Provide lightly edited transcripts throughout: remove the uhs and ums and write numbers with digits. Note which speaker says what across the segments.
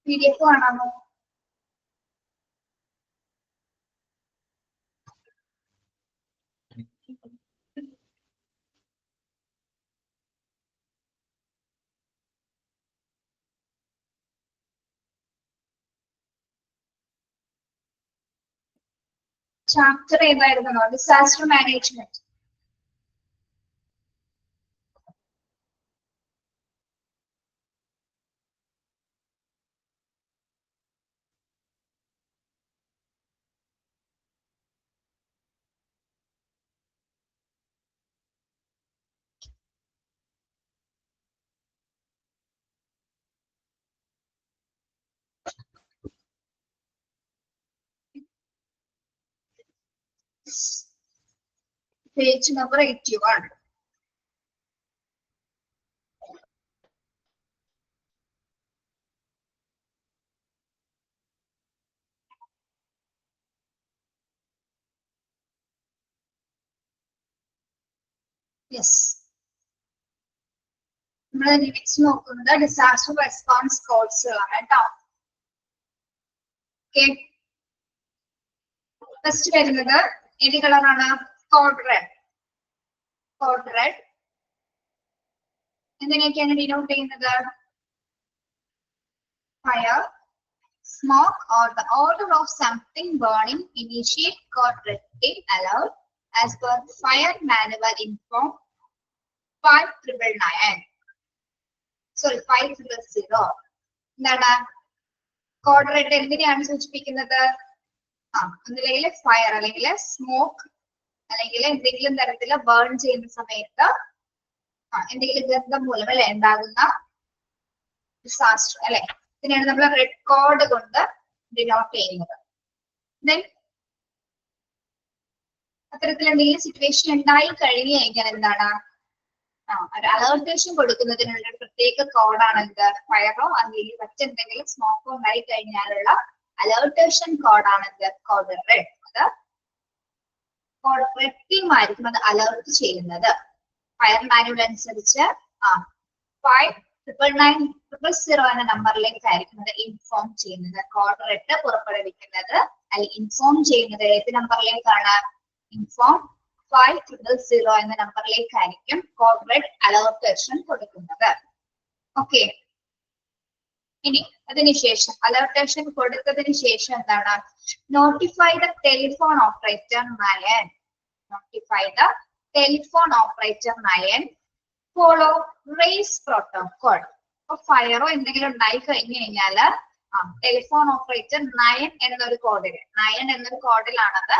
Speaker 1: PDF കാണാമോ? Chapter ഏതായിരുന്നോ? Disaster management. Page number 81. Yes. നമ്മൾ നെക്സ്റ്റ് നോക്കുന്നത് ഡിസാസ്റ്റർ റെസ്പോൺസ് കോഴ്സുകളാണ് കേട്ടോ. ഓക്കെ, ഫസ്റ്റ് വരുന്നത് ഏത് കളറാണ്? Code red. കോഡ് റെഡ് എന്തിനൊക്കെയാണ് ഡിനോട്ട് ചെയ്യുന്നത്? Fire, smoke, or the order of something burning. Initiate code red tape allowed as per fire manual inform 5999. Sorry, 500. എന്താണ് കോഡ് റെഡ്? എന്തിനെയാണ് സൂചിപ്പിക്കുന്നത്? ഒന്നില്ലെങ്കിൽ ഫയർ, അല്ലെങ്കിൽ സ്മോക്ക്, അല്ലെങ്കിൽ എന്തെങ്കിലും തരത്തില് ബേൺ ചെയ്യുന്ന സമയത്ത് എന്തെങ്കിലും ഗന്ധം മൂലം അല്ലെ ഉണ്ടാകുന്ന ഡിസാസ്റ്റർ അല്ലെ, ഇതിനെയാണ് നമ്മൾ റെഡ് കോഡ് കൊണ്ട് ഡിനോട്ട് ചെയ്യുന്നത്. ദെൻ അത്തരത്തിൽ എന്തെങ്കിലും സിറ്റുവേഷൻ ഉണ്ടായി കഴിഞ്ഞു കഴിഞ്ഞാൽ എന്താണ്? ഒരു അലേർട്ടേഷൻ കൊടുക്കുന്നതിനുള്ള ഒരു പ്രത്യേക കോഡാണ് എന്ത്? ഫയറോ അല്ലെങ്കിൽ മറ്റെന്തെങ്കിലും സ്മോക്കോ ഉണ്ടായി കഴിഞ്ഞാലുള്ള അലേർട്ടേഷൻ കോഡാണ് എന്ത്? Code red. അത് കോഡ് റെഡ് ടീം ആയിരിക്കും അത് അലേർട്ട് ചെയ്യുന്നത്. ഫയർ മാനുവൽ അനുസരിച്ച് 5990 എന്ന നമ്പറിലേക്കായിരിക്കും അത് ഇൻഫോം ചെയ്യുന്നത്. കോഡ് റെഡ് പുറപ്പെടുവിക്കുന്നത് അല്ലെങ്കിൽ ഇൻഫോം ചെയ്യുന്നത് ഏത് നമ്പറിലേക്കാണ്? ഇൻഫോം 500 എന്ന നമ്പറിലേക്കായിരിക്കും കോഡ് റെഡ് അലേർട്ടേഷൻ കൊടുക്കുന്നത്. ഓക്കെ, ഇനി അതിനുശേഷം അലേർട്ടേഷൻ കൊടുത്തതിന് ശേഷം എന്താണ്? Notify the telephone operator 9. Notify the telephone operator 9. Follow race protocol. അപ്പൊ ഫയറോ എന്തെങ്കിലും ഉണ്ടായി കഴിഞ്ഞു കഴിഞ്ഞാല് ടെലിഫോൺ ഓപ്പറേറ്റർ 9 എന്നൊരു കോഡിൽ 9 എന്നൊരു കോഡിലാണത്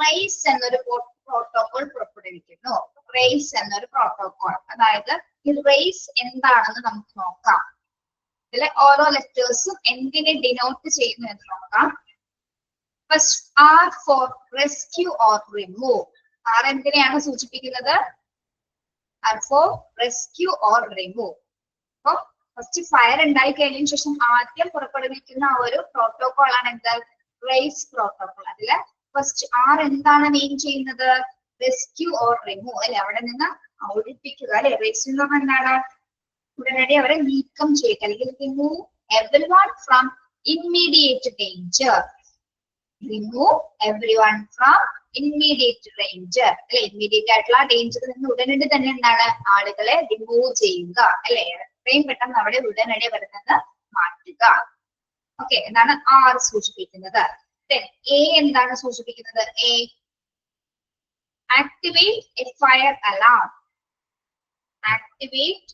Speaker 1: റേസ് എന്നൊരു പ്രോട്ടോകോൾ പുറപ്പെടുവിക്കുന്നു. റേസ് എന്നൊരു പ്രോട്ടോകോൾ, അതായത് ഈ റേസ് എന്താണെന്ന് നമുക്ക് നോക്കാം. ഇതിലെ ഓരോ ലെറ്റേഴ്സും എന്തിനെ ഡിനോട്ട് ചെയ്യുന്നു എന്ന് നോക്കാം. First R for rescue or remove. R എന്തിനെയാണ് സൂചിപ്പിക്കുന്നത്? R for rescue or remove. അപ്പൊ ഫസ്റ്റ് ഫയർ ഉണ്ടായി കഴിഞ്ഞതിന് ശേഷം ആദ്യം പുറപ്പെടുവിക്കുന്ന ആ ഒരു പ്രോട്ടോകോൾ ആണ് എന്ത്? Race protocol. അതില് ഫസ്റ്റ് ആർ എന്താണ് മെയിൻ ചെയ്യുന്നത്? റെസ്ക്യൂ ഓർ റിമൂവ് അല്ലെ, അവിടെ നിന്ന് ഒഴിപ്പിക്കുക അല്ലെ. റെസ്ക്യൂ എന്ന് പറഞ്ഞാൽ എന്താണ്? ഉടനടി അവരെ നീക്കം ചെയ്യുക, അല്ലെങ്കിൽ remove everyone from immediate danger. Remove everyone from immediate danger അല്ലെ. ഇമ്മീഡിയറ്റ് ആയിട്ടുള്ള ഡേഞ്ചറിൽ നിന്ന് ഉടനടി തന്നെ എന്താണ്? ആളുകളെ റിമൂവ് ചെയ്യുക അല്ലെ. എത്രയും പെട്ടെന്ന് അവിടെ ഉടനടി വരുന്നത് മാറ്റുക. ഓക്കെ, എന്താണ് ആർ സൂചിപ്പിക്കുന്നത്? എ എന്താണ് സൂചിപ്പിക്കുന്നത്? A activate a fire alarm. Activate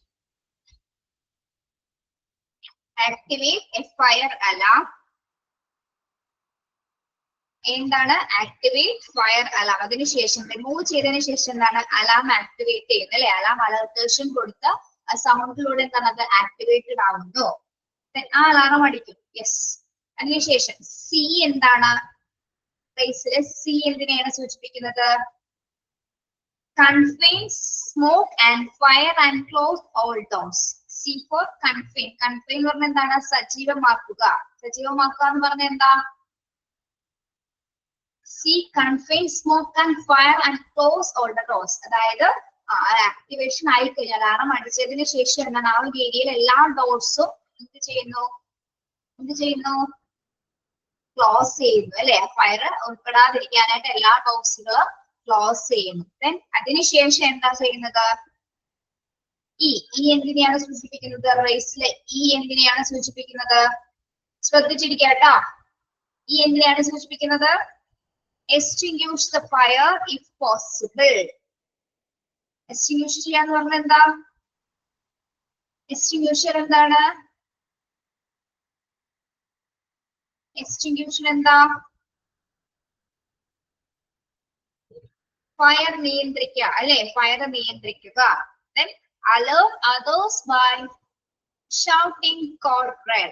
Speaker 1: a fire alarm. എന്താണ് ആക്ടിവേറ്റ് ഫയർ അലാം? അതിനുശേഷം റിമൂവ് ചെയ്തതിനു ശേഷം എന്താണ്? അലാം ആക്ടിവേറ്റ് ചെയ്യുന്നത് അല്ലെ. അലാം അലർട്ടേഷൻ കൊടുത്ത സൗണ്ടിലൂടെ എന്താണ് അത് ആക്ടിവേറ്റഡ് ആവുന്നു. ആ അലാറം അടിക്കും. യെസ്. അതിനുശേഷം സി എന്താണ്? റേസിലെ സി എന്തിനെയാണ് സൂചിപ്പിക്കുന്നത്? Confine smoke and fire and close all doors. C for confine. Confine എന്ന് പറഞ്ഞാൽ എന്താണ്? സജീവമാക്കുക. സജീവമാക്കുക എന്ന് പറഞ്ഞാൽ എന്താ? C confine smoke and fire and close all the doors. അതായത് ആക്ടിവേഷൻ ആയി കഴിഞ്ഞാൽ അലാറം അടിച്ചതിന് ശേഷം എന്താണ്? ആ ഒരു ഏരിയയിൽ എല്ലാ ഡോർസും എന്ത് ചെയ്യുന്നു? എന്ത് ചെയ്യുന്നു? ക്ലോസ് ചെയ്യുന്നു അല്ലെ? ഫയർ ഉൾപ്പെടാതിരിക്കാനായിട്ട് എല്ലാ ഡോർസുകളും ക്ലോസ് ചെയ്യുന്നു. ദെൻ അതിനുശേഷം എന്താ ചെയ്യുന്നത്? ഈ എന്തിനെയാണ് സൂചിപ്പിക്കുന്നത്? റേസിലെ ഈ എന്തിനെയാണ് സൂചിപ്പിക്കുന്നത്? ശ്രദ്ധിച്ചിരിക്കുക കേട്ടോ. ഈ എന്തിനെയാണ് സൂചിപ്പിക്കുന്നത്? extinguish the fire if possible. extinguish ചെയ്യാന്ന് പറഞ്ഞാൽ എന്താ? extinguisher എന്താണ്? extinguisher എന്താ? ഫയർ നിയന്ത്രിക്കുക അല്ലെ? ഫയർ നിയന്ത്രിക്കുക. Then alert others by shouting code red.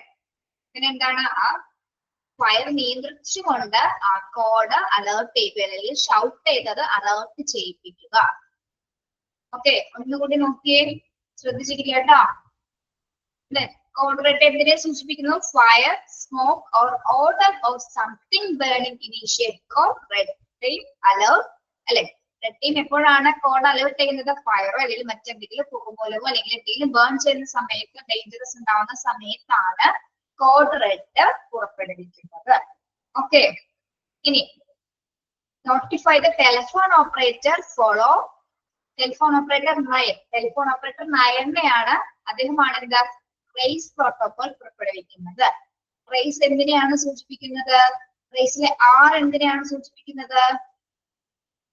Speaker 1: പിന്നെ എന്താണ്? ആ ഫയർ നിയന്ത്രിച്ചുകൊണ്ട് ആ കോഡ് അലേർട്ട് ചെയ്ത് അല്ലെങ്കിൽ ഷൗട്ട് ചെയ്തത് അലേർട്ട് ചെയ്യിപ്പിക്കുക. ഓക്കെ, ഒന്നുകൂടി നോക്കിയേ, ശ്രദ്ധിച്ചിരിക്കുക കേട്ടോ. കോഡ് റെഡ് എന്തിനെ സൂചിപ്പിക്കുന്നു? Fire, smoke or order or something burning initiate code red team alert അല്ലെ? റെഡ് ടീം എപ്പോഴാണ് കോഡ് അലേർട്ട് ചെയ്യുന്നത്? ഫയറോ അല്ലെങ്കിൽ മറ്റെന്തെങ്കിലും പുകമൂലമോ അല്ലെങ്കിൽ എന്തെങ്കിലും ബേൺ ചെയ്യുന്ന സമയത്ത്, ഡേഞ്ചറസ് ഉണ്ടാവുന്ന സമയത്താണ് കോഡ് റെഡ് പുറപ്പെടുവിക്കുന്നത്. ഓക്കെ, ഇനി notify the telephone operator follow. Telephone operator nine. Telephone operator നയനെയാണ്, അദ്ദേഹമാണ് എന്താ? റേസ് പ്രോട്ടോകോൾ പുറപ്പെടുവിക്കുന്നത്. റേസ് എന്തിനെയാണ് സൂചിപ്പിക്കുന്നത്? റേസിലെ ആർ എന്തിനെയാണ് സൂചിപ്പിക്കുന്നത്?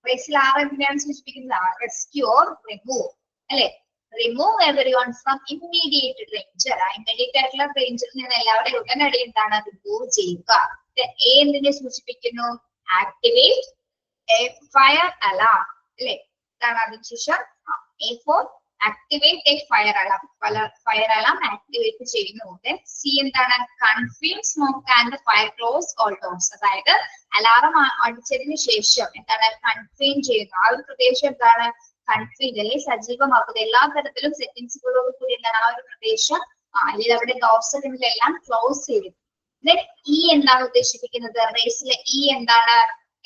Speaker 1: റേസിൽ ആർ എന്തിനെയാണ് സൂചിപ്പിക്കുന്നത്? റെസ്ക്യൂ ഓർ റിമൂവ് അല്ലെ? Remove everyone from immediate danger. Immediate ആയിട്ടുള്ള ഡേഞ്ചറിൽ നിന്ന് എല്ലാവരുടെയും ഉടനടി എന്താണ്? റിമൂവ് ചെയ്യുക. എ എന്തിനെ സൂചിപ്പിക്കുന്നു? ആക്ടിവേറ്റ് എ ഫയർ അലാം അല്ലെ? ഇതാണ് അതിനുശേഷം A for activate a fire alarm. Fire alarm activate ചെയ്യുന്നു. സി എന്താണ്? Confine smoke and fire close all doors. അതായത് അലാറം അടിച്ചതിന് ശേഷം എന്താണ്? കൺഫൈൻ ചെയ്യുന്നു. ആ ഒരു പ്രദേശം എന്താണ്? കൺഫൈൻ അല്ലെങ്കിൽ സജീവമാക്കുക. എല്ലാ തരത്തിലും സെറ്റിംഗ്സുകളോട് കൂടി എന്താണ്? ആ ഒരു പ്രദേശം അല്ലെങ്കിൽ അവിടെ ഡോർസുകളിലെല്ലാം ക്ലോസ് ചെയ്തു. ദെൻ ഇ എന്താണ് ഉദ്ദേശിപ്പിക്കുന്നത്? റേസിലെ ഇ എന്താണ്?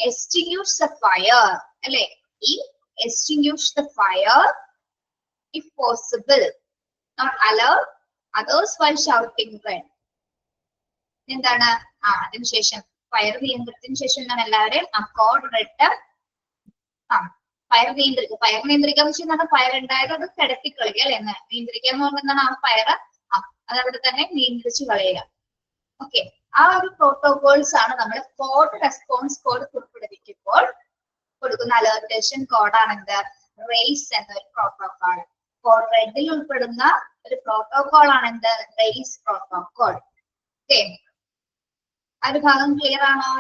Speaker 1: extinguish the fire അല്ലെ? ഈ extinguish the fire if possible, not alert others while shouting red. എന്താണ്? അതിനുശേഷം ഫയർ നിയന്ത്രണത്തിന് ശേഷം എന്താണ്? എല്ലാവരെയും കോഡ് റെഡ് ഫയർ നിയന്ത്രിക്കുക. ഫയർ നിയന്ത്രിക്കുക എന്ന് വെച്ചാൽ ഫയർ ഉണ്ടായത് അത് കിടത്തിക്കളയുക അല്ലെ? നിയന്ത്രിക്കുക എന്ന് പറഞ്ഞാൽ ആ ഫയർ അതവിടെ തന്നെ നിയന്ത്രിച്ചു കളയുക. ഓക്കെ, ആ ഒരു പ്രോട്ടോകോൾസ് ആണ് നമ്മൾ കോഡ് റെസ്പോൺസ് കോഡ് പുറപ്പെടുവിക്കുമ്പോൾ കൊടുക്കുന്ന അലേർട്ടേഷൻ കോഡാണ് എന്ത്? റേസ് എന്നൊരു പ്രോട്ടോകോൾ. കോഡ് റെഡിൽ ഉൾപ്പെടുന്ന ഒരു പ്രോട്ടോകോൾ ആണ് എന്ത്? Race protocol. ഓക്കെ, ആ ഒരു ഭാഗം ക്ലിയർ ആണോ?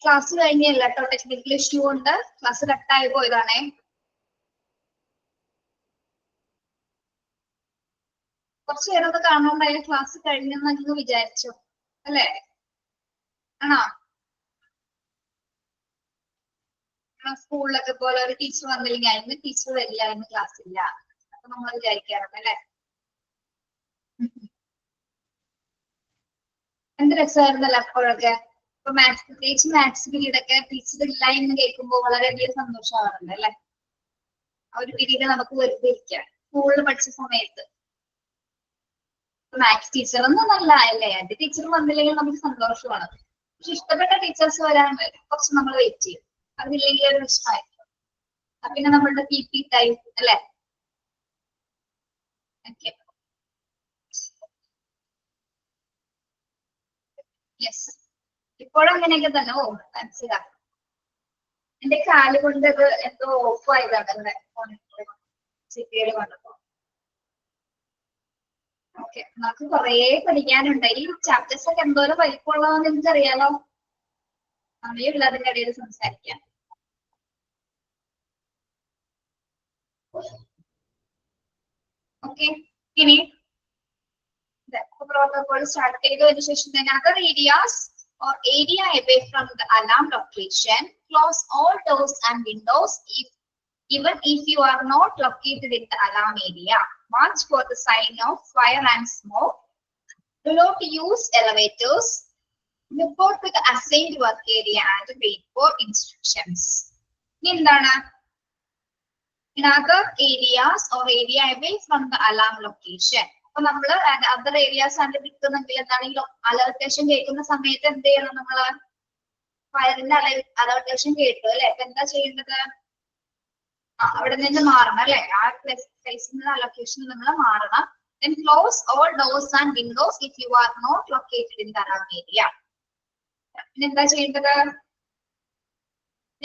Speaker 1: ക്ലാസ് കഴിഞ്ഞല്ല കേട്ടോ, ടെക്നിക്കൽ ഇഷ്യൂ ഉണ്ട്, ക്ലാസ് കട്ടായി പോയതാണേ. കുറച്ചു നേരം ഒന്ന് കാണുന്നുണ്ടായാലും ക്ലാസ് കഴിഞ്ഞെന്ന് വിചാരിച്ചു അല്ലേ? ആണോ? സ്കൂളിലൊക്കെ പോലെ ഒരു ടീച്ചർ വന്നില്ലെങ്കിൽ അതിന് ടീച്ചർ വരില്ല, അതിന് ക്ലാസ് ഇല്ല, അപ്പൊ നമ്മൾ വിചാരിക്കാറുണ്ട് അല്ലെ? എന്ത് രസമായിരുന്നല്ലോ അപ്പോഴൊക്കെ. ഇപ്പൊ മാത്സ്, പ്രത്യേകിച്ച് മാത്സ് പീരീഡ് ഒക്കെ ടീച്ചർ ഇല്ല എന്ന് കേൾക്കുമ്പോൾ വളരെയധികം സന്തോഷമാവാറുണ്ട് അല്ലെ? ആ ഒരു പീരീഡ് നമുക്ക് വെറുതെ ഇരിക്കാം. സ്കൂളിൽ പഠിച്ച സമയത്ത് മാത്സ് ടീച്ചർ ഒന്നും നല്ല അല്ലേ, എന്റെ ടീച്ചർ വന്നില്ലെങ്കിൽ നമുക്ക് സന്തോഷമാണ്. പക്ഷെ ഇഷ്ടപ്പെട്ട ടീച്ചേഴ്സ് വരാൻ കുറച്ച് നമ്മൾ വെയിറ്റ് ചെയ്യും, അതില്ലെങ്കിൽ ഒരു വിഷയമായിരിക്കും. പിന്നെ നമ്മളുടെ PP ടൈം അല്ലെ? ഓക്കെ, യെസ്, ഇപ്പോഴും അങ്ങനെയൊക്കെ തന്നെ. ഓ മനസ്സിലാക്കാം, എന്റെ കാല് കൊണ്ട് ഇത് എന്തോ ഓഫ് ആയതാണ് സിറ്റിയിൽ കൊണ്ടപ്പോ. ഓക്കെ, നമുക്ക് കുറേ പഠിക്കാനുണ്ട്. ഈ ചാപ്റ്റേഴ്സ് ഒക്കെ എന്തോരം വലിപ്പമുള്ളതെന്ന് എനിക്കറിയാലോ, സമയമില്ല അതിന്റെ ഇടയിൽ സംസാരിക്കാൻ. ഓക്കെ, ഇനി protocol start ചെയ്തതിനു ശേഷം then other areas or area away from the alarm location, close all doors and windows even if you are not located in the alarm area. Watch for the sign of fire and smoke. Do not use elevators. Report to the assigned work area and wait for instructions. എന്താണ്? In other areas or area away from the alarm location. അപ്പൊ നമ്മള് other areas ആണ് കിട്ടുന്നെങ്കിൽ എന്താണെങ്കിലും അലർട്ടേഷൻ കേൾക്കുന്ന സമയത്ത് എന്ത് ചെയ്യണം? നമ്മള് ഫയറിന്റെ അലർട്ടേഷൻ കേട്ടു അല്ലെ? അപ്പൊ എന്താ ചെയ്യേണ്ടത്? അവിടെ നിന്ന് മാറണം അല്ലെ? ആ പ്ലേസിൽ നിന്ന് അലൊക്കേഷനിൽ നിങ്ങൾ മാറണം. Then close all doors and windows if you are not located in the alarm area. പിന്നെ എന്താ ചെയ്യേണ്ടത്?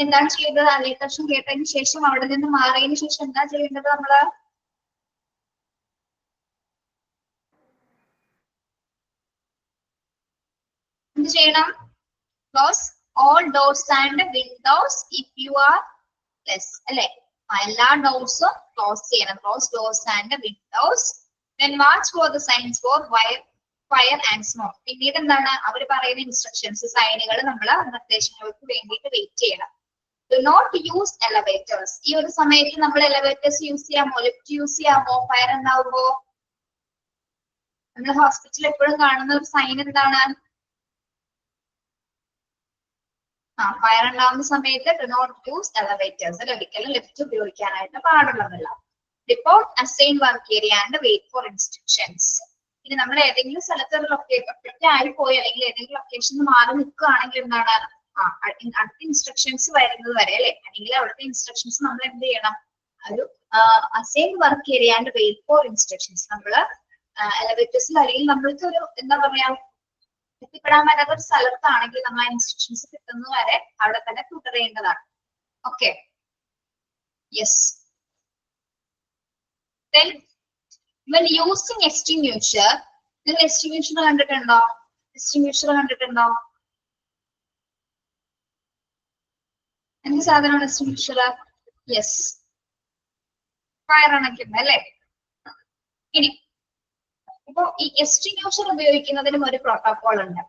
Speaker 1: എന്താണ് ചെയ്യേണ്ടത്? അലർട്ടേഷൻ കേട്ടതിന് ശേഷം അവിടെ നിന്ന് മാറിയതിനു ശേഷം എന്താ ചെയ്യേണ്ടത്? നമ്മള് എന്ത് ചെയ്യണം? Close all doors and windows if you are less അല്ലെ? എല്ലാ ഡോർസും ക്ലോസ് ചെയ്യണം. Close doors and windows. Then watch for the signs for fire and smoke. പിന്നീട് എന്താണ് അവർ പറയുന്ന ഇൻസ്ട്രക്ഷൻസ്, സൈനുകൾ നമ്മൾ നിർദ്ദേശങ്ങൾക്ക് വേണ്ടിയിട്ട് വെയിറ്റ് ചെയ്യണം. Do not use elevators. ഈ ഒരു സമയത്ത് നമ്മൾ എലവേറ്റേഴ്സ് യൂസ് ചെയ്യാമോ? ലിഫ്റ്റ് യൂസ് ചെയ്യാമോ? ഫയർ ഉണ്ടാവുമ്പോ നമ്മൾ ഹോസ്പിറ്റലിൽ എപ്പോഴും കാണുന്ന ഒരു സൈൻ എന്താണ്? ഫയർ ഉണ്ടാവുന്ന സമയത്ത് ഡു നോട്ട് യൂസ് എലവേറ്റേഴ്സ്. ഒരിക്കലും ലിഫ്റ്റ് ഉപയോഗിക്കാനായിട്ട് പാടുള്ളതല്ല. Report assign work area and wait for instructions. ഇനി നമ്മൾ ഏതെങ്കിലും സ്ഥലത്ത് ഒറ്റ ആയി പോയി അല്ലെങ്കിൽ ഏതെങ്കിലും ലൊക്കേഷനിൽ മാറി നിൽക്കുകയാണെങ്കിൽ എന്താണ്? അടുത്ത ഇൻസ്ട്രക്ഷൻസ് വരുന്നത് വരെ അല്ലെ? അല്ലെങ്കിൽ അവിടുത്തെ ഇൻസ്ട്രക്ഷൻസ് നമ്മൾ എന്ത് ചെയ്യണം? ഒരു assign work area and wait for instructions. നമ്മള് എലവേറ്റേഴ്സിൽ അല്ലെങ്കിൽ നമ്മൾക്ക് ഒരു എന്താ പറയാ എത്തിപ്പെടാൻ പറ്റാത്ത ഒരു സ്ഥലത്താണെങ്കിൽ നമ്മൾ ആ ഇൻസ്ട്രക്ഷൻസ് കിട്ടുന്നത് വരെ അവിടെ തന്നെ തുടരേണ്ടതാണ്. Okay, yes. Then when using extinguisher, നിങ്ങൾ extinguisher കണ്ടിട്ടുണ്ടോ? extinguisher കണ്ടിട്ടുണ്ടോ? എന്ത് സാധനമാണ് extinguisher? യെസ്, ഫയർ അണയ്ക്കുന്നത് അല്ലെ? ഇനി ഇപ്പൊ ഈ extinguisher ഉപയോഗിക്കുന്നതിനും ഒരു പ്രോട്ടോകോൾ ഉണ്ട്.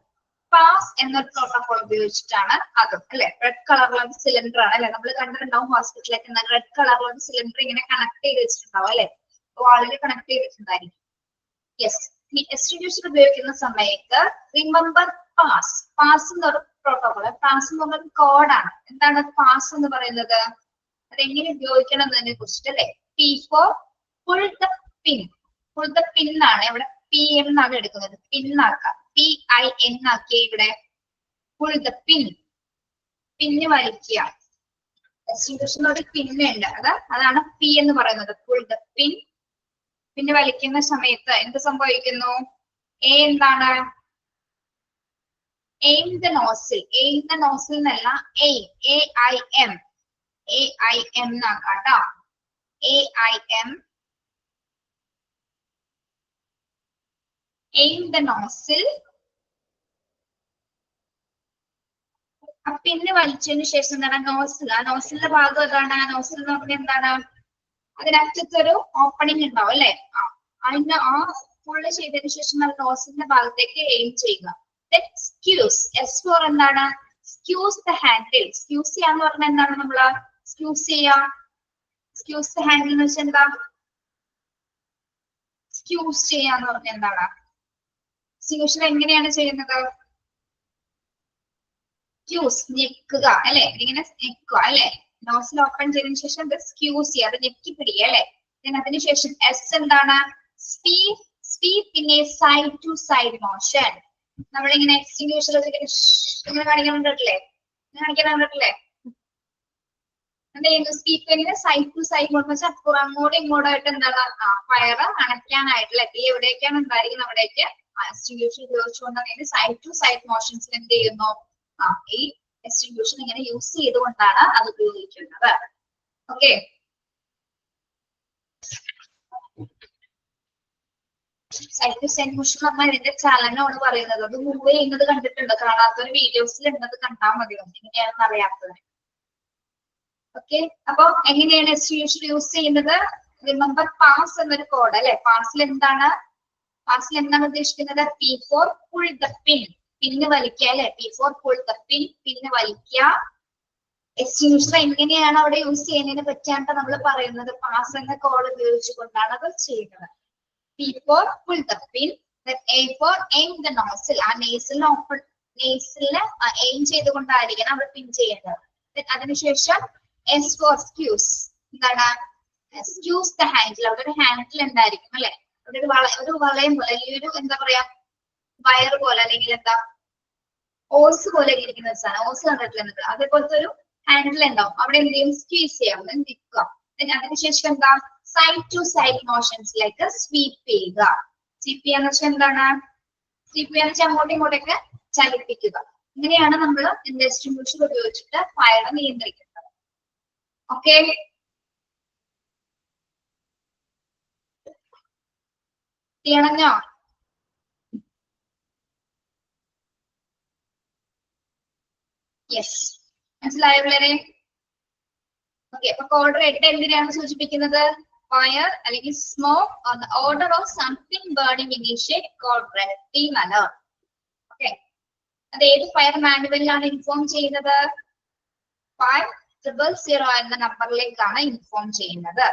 Speaker 1: പാസ് എന്നൊരു പ്രോട്ടോകോൾ ഉപയോഗിച്ചിട്ടാണ് അതും അല്ലെ? റെഡ് കളറിലുള്ള സിലിണ്ടർ ആണ് അല്ലെ? നമ്മൾ കണ്ടിട്ടുണ്ടാവും ഹോസ്പിറ്റലിലൊക്കെ റെഡ് കളറിലുള്ള സിലിണ്ടർ ഇങ്ങനെ കണക്ട് ചെയ്ത് വെച്ചിട്ടുണ്ടാവും അല്ലെ? വാളിൽ കണക്ട് ചെയ്തിട്ടുണ്ടായിരിക്കും. യെസ്, ഈ extinguisher ഉപയോഗിക്കുന്ന സമയത്ത് റിമെമ്പർ പാസ്. പാസ് എന്നൊരു പ്രോട്ടോകോൾ, പാസ് എന്ന് പറഞ്ഞ കോഡാണ്. എന്താണ് പാസ് എന്ന് പറയുന്നത്? അതെങ്ങനെ ഉപയോഗിക്കണം എന്നതിനെ കുറിച്ചിട്ട് അല്ലെ? P for pull the pin. Pull the pin ആണ്. ഇവിടെ PM എന്നാണ് എടുക്കുന്നത്. പിൻ ആക്കാം, PIN ആക്കിയ ഇവിടെ pull the pin. പിന്ന് വലിക്കുക. extinguisher ഒരു പിന്നുണ്ട്, അതാണ് P എന്ന് പറയുന്നത്. pull the pin. പിന്നെ വലിക്കുന്ന സമയത്ത് എന്ത് സംഭവിക്കുന്നു? എന്താണ്? aim the nozzle. aim the nozzle എന്നല്ല, aim, AIM, AIM എന്നാക്കാട്ടോ. AIM, aim the nozzle. പിന്നെ വലിച്ചതിന് ശേഷം എന്താണ് നോസിൽ. ആ നോസിലിന്റെ ഭാഗം ഏതാണ്? ആ നോസിൽ എന്ന് പറഞ്ഞാൽ എന്താണ്? അതിനകത്തൊരു ഓപ്പണിംഗ് ഉണ്ടാവും അല്ലെ? അതിന്റെ ആ ഫുള്ള് ചെയ്തതിനു ശേഷം നമ്മൾ നോസിലിന്റെ ഭാഗത്തേക്ക് എയിം ചെയ്യുക. സ്ക്യൂസ്, എസ് ഫോർ എന്താണ്? Squeeze the handle. സ്ക്യൂസ് ചെയ്യാന്ന് പറഞ്ഞാൽ എന്താണ്? നമ്മള് സ്ക്യൂസ് ചെയ്യാ. സ്ക്യൂസ് ദ ഹാൻഡിൽ എന്ന് വെച്ചാൽ എന്താ? സ്ക്യൂസ് ചെയ്യാന്ന് പറഞ്ഞാൽ എന്താണ്? സ്ക്യൂഷൻ എങ്ങനെയാണ് ചെയ്യുന്നത്? സ്ക്യൂസ്, ഞെക്കുക അല്ലെ? ഇങ്ങനെ ഞെക്കുക അല്ലെ? നോസിൽ ഓപ്പൺ ചെയ്തതിനു ശേഷം ഇത് സ്ക്യൂസ് ചെയ്യുക, അത് ഞെക്കി പിടിക്കുക അല്ലെ? അതിനുശേഷം എസ് എന്താണ്? സ്പീഡ്. സ്പീഡ് പിന്നെ സൈഡ് ടു സൈഡ് മോഷൻ. നമ്മളിങ്ങനെ എക്സ്റ്റിങ്ക്യൂഷർ ഇങ്ങനെ കാണിക്കാൻ കണ്ടിട്ടില്ലേ? കാണിക്കാൻ കണ്ടിട്ടില്ലേ? എന്ത് ചെയ്യുന്നു? സ്പീക്കറിന് സൈഡ് ടു സൈഡ് മോഷൻ വെച്ചാൽ അങ്ങോട്ടും ഇങ്ങോട്ടായിട്ട് എന്താണ്? ഫയർ അണയ്ക്കാനായിട്ടുള്ള തീ എവിടേക്കാണ് ഉണ്ടായിരിക്കുന്നത് അവിടേക്ക് എക്സ്റ്റിങ്ക്യൂഷർ ഉപയോഗിച്ചുകൊണ്ട് സൈഡ് ടു സൈഡ് മോഷൻസിൽ എന്ത് ചെയ്യുന്നു? ഈ എക്സ്റ്റിങ്ക്യൂഷൻ ഇങ്ങനെ യൂസ് ചെയ്തുകൊണ്ടാണ് അത് ഉപയോഗിക്കുന്നത്. Okay, side to side motion പറഞ്ഞാൽ ഇതിന്റെ ചലനമാണ് പറയുന്നത്. അത് മൂവ് ചെയ്യുന്നത് കണ്ടിട്ടുണ്ട്. കാണാത്തൊരു വീഡിയോസിൽ ഉള്ളത് കണ്ടാൽ മതി, എങ്ങനെയാണെന്ന് അറിയാത്തത്. ഓക്കെ, അപ്പൊ എങ്ങനെയാണ് എക്സ്റ്റിങ്ക്യൂഷർ യൂസ് ചെയ്യുന്നത്? റിമെമ്പർ പാസ് എന്നൊരു കോഡ് അല്ലെ? പാസിൽ എന്താണ്? പാസിൽ എന്താണ് ഉദ്ദേശിക്കുന്നത്? P for pull the pin. Pin വലിക്കുക അല്ലെ? P for pull the pin, pin വലിക്കുക. എക്സ്റ്റിങ്ക്യൂഷർ എങ്ങനെയാണ് അവിടെ യൂസ് ചെയ്യുന്നതിനെ പറ്റിയാണ് നമ്മൾ പറയുന്നത്. പാസ് എന്ന കോഡ് ഉപയോഗിച്ചുകൊണ്ടാണ് അത് ചെയ്യുന്നത്. P for pull the pin, then A for aim the nozzle. ആ നേസിലിനെ ഓപ്പൺ നേസിലിനെ എയിം ചെയ്തുകൊണ്ടായിരിക്കണം അവിടെ പിൻ ചെയ്യേണ്ടത്. അതിനുശേഷം S for screws. എന്താണ്? Squeeze the handle. അവിടെ ഒരു ഹാൻഡിൽ ഉണ്ടായിരിക്കും അല്ലെ? അവിടെ ഒരു വളയം പോലെ, അല്ലെങ്കിൽ ഒരു എന്താ പറയാ വയർ പോലെ, അല്ലെങ്കിൽ എന്താ ഓസ് പോലെ ഇരിക്കുന്ന സാധനം. ഓസ് കണ്ടിട്ടില്ല? അതേപോലത്തെ ഒരു ഹാൻഡിൽ ഉണ്ടാവും. അവിടെ എന്ത് ചെയ്യും? സ്ക്വീസ് ചെയ്യാം, നിൽക്കുക. അതിനുശേഷം എന്താ? സൈഡ് ടു സൈഡ് മോഷൻസിലേക്ക് സ്വീപ്പ് ചെയ്യുക. സ്വീപ്പ് ചെയ്യാന്ന് വെച്ചാൽ എന്താണ്? സ്വീപ്പ് ചെയ്യാന്ന് വെച്ചാൽ അങ്ങോട്ടും ഇങ്ങോട്ടേക്ക് ചലിപ്പിക്കുക. ഇങ്ങനെയാണ് നമ്മൾ എക്സ്റ്റിങ്ക്യൂഷർ ഉപയോഗിച്ചിട്ട് ഫയർ നിയന്ത്രിക്കുന്നത്. ഓക്കെ, ചെയ്യണഞ്ഞോ? യെസ്, മനസ്സിലായോ പിള്ളേരെ? ഓക്കെ, അപ്പൊ കോഡ് റെഡ് എന്തിനാണ് സൂചിപ്പിക്കുന്നത്? ഫയർ അല്ലെങ്കിൽ smoke or the odour of something burning initiate code red team alert. Okay, അത് ഏത് ഫയർ മാനുവലിലാണ് ഇൻഫോം ചെയ്യുന്നത്? 5000 എന്ന നമ്പറിലേക്കാണ് ഇൻഫോം ചെയ്യുന്നത്.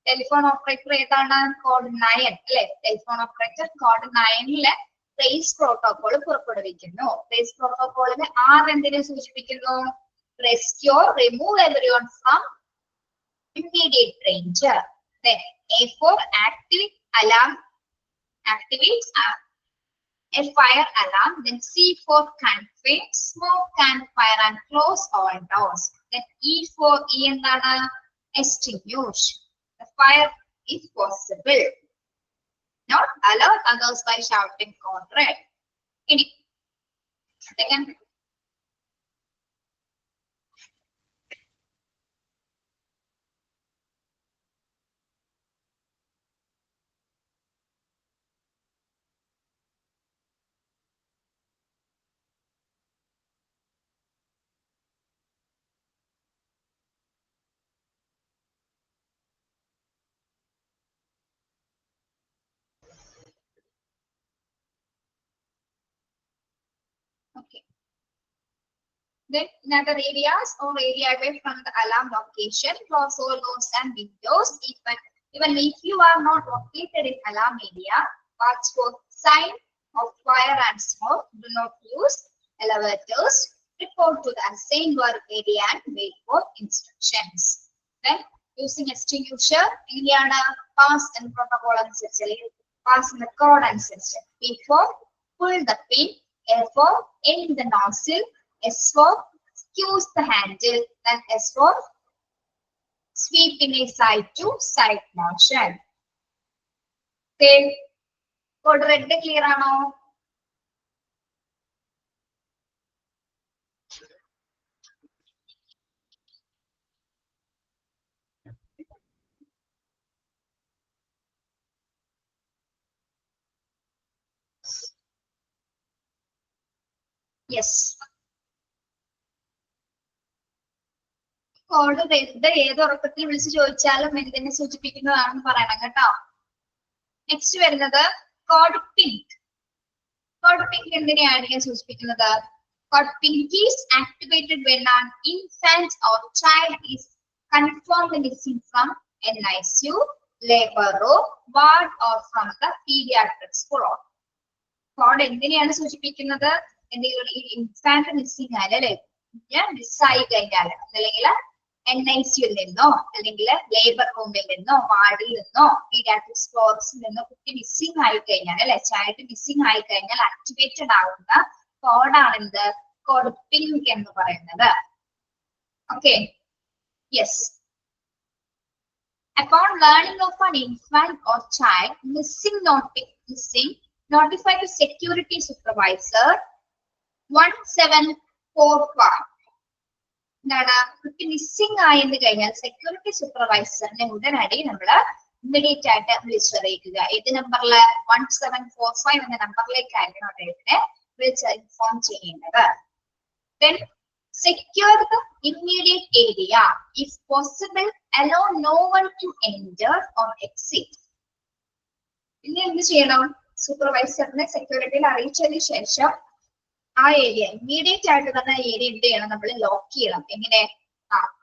Speaker 1: ടെലിഫോൺ ഓപ്പറേറ്റർ ഏതാണ്? കോഡ് 9 അല്ലെ? Telephone operator code 9 race protocol പുറപ്പെടുവിക്കുന്നു. റേസ് പ്രോട്ടോകോളിന് ആർ എന്തിനെ സൂചിപ്പിക്കുന്നു? Rescue, remove everyone from immediate danger. Then A for activate alarm, activates a fire alarm. Then C for confine, smoke, campfire and close all doors. Then E for എന്താണ്? Extinguish the fire if possible. Not alert others by shouting code red. ഇനി second. Okay. Then in other areas or area away from the alarm location, close all doors and windows. Even if you are not located in alarm area, watch for sign of fire and smoke. Do not use elevators. Report to the assigned work area and wait for instructions. Then using extinguisher, എങ്ങനെയാണ്? pass and protocol അനുസരിച്ച്, pass the code അനുസരിച്ച്. P for pull the pin, A for aim the nozzle, S for squeeze the handle, then S for sweep in a side to side motion. Okay, code red clear ആണോ? Yes. Code വെറുതെ ഏത് ഉറക്കത്തിൽ വിളിച്ച് ചോദിച്ചാലും എന്തിനെ സൂചിപ്പിക്കുന്നതാണെന്ന് പറയണം കേട്ടോ. Next വരുന്നത് കോഡ് പിങ്ക്. കോഡ് പിങ്ക് എന്തിനെയാണ് സൂചിപ്പിക്കുന്നത്? Code pink is activated when an infant or child is confirmed missing from NICU, labor room, ward or from the pediatrics floor. Code എന്തിനെയാണ് സൂചിപ്പിക്കുന്നത്? എന്തെങ്കിലും ഈ ഇൻഫാന്റ് മിസ്സിംഗ് ആയാലും അല്ലെ, മിസ്സായി കഴിഞ്ഞാൽ അല്ലെങ്കിൽ NICU നിന്നോ അല്ലെങ്കിൽ ലേബർ റൂമിൽ നിന്നോ വാർഡിൽ നിന്നോ പീഡിയാട്രിക്സ് ഫ്ലോർസിൽ നിന്നോ കുട്ടി മിസ്സിംഗ് ആയി കഴിഞ്ഞാൽ അല്ലെ, ചൈൽഡ് മിസ്സിംഗ് ആയി കഴിഞ്ഞാൽ ആക്ടിവേറ്റഡ് ആകുന്ന കോഡാണ് എന്ത്? കോഡ് പിങ്ക് എന്ന് പറയുന്നത്. Okay, yes. Upon learning of an infant or child missing, notify the security supervisor 1745. എന്താണ്? കുട്ടി മിസ്സിംഗ് ആയെന്ന് കഴിഞ്ഞാൽ സെക്യൂരിറ്റി സൂപ്പർവൈസറിനെ ഉടനടി നമ്മൾ ഇമ്മീഡിയറ്റ് ആയിട്ട് വിളിച്ചറിയിക്കുക. ഏത് നമ്പറില്? 1745 എന്ന നമ്പറിലേക്കായിരിക്കണം അദ്ദേഹത്തിനെ വിളിച്ച് ഇൻഫോം ചെയ്യേണ്ടത്. Then secure the immediate area. If possible, allow no one to enter or exit. ഇനി എന്ത് ചെയ്യണം? സൂപ്പർവൈസറിനെ സെക്യൂരിറ്റിയിൽ അറിയിച്ചതിന് ശേഷം ആ ഏരിയ ഇമ്മീഡിയറ്റ് ആയിട്ട് തന്നെ ഏരിയ എന്ത് ചെയ്യണം? നമ്മൾ ലോക്ക് ചെയ്യണം. എങ്ങനെ?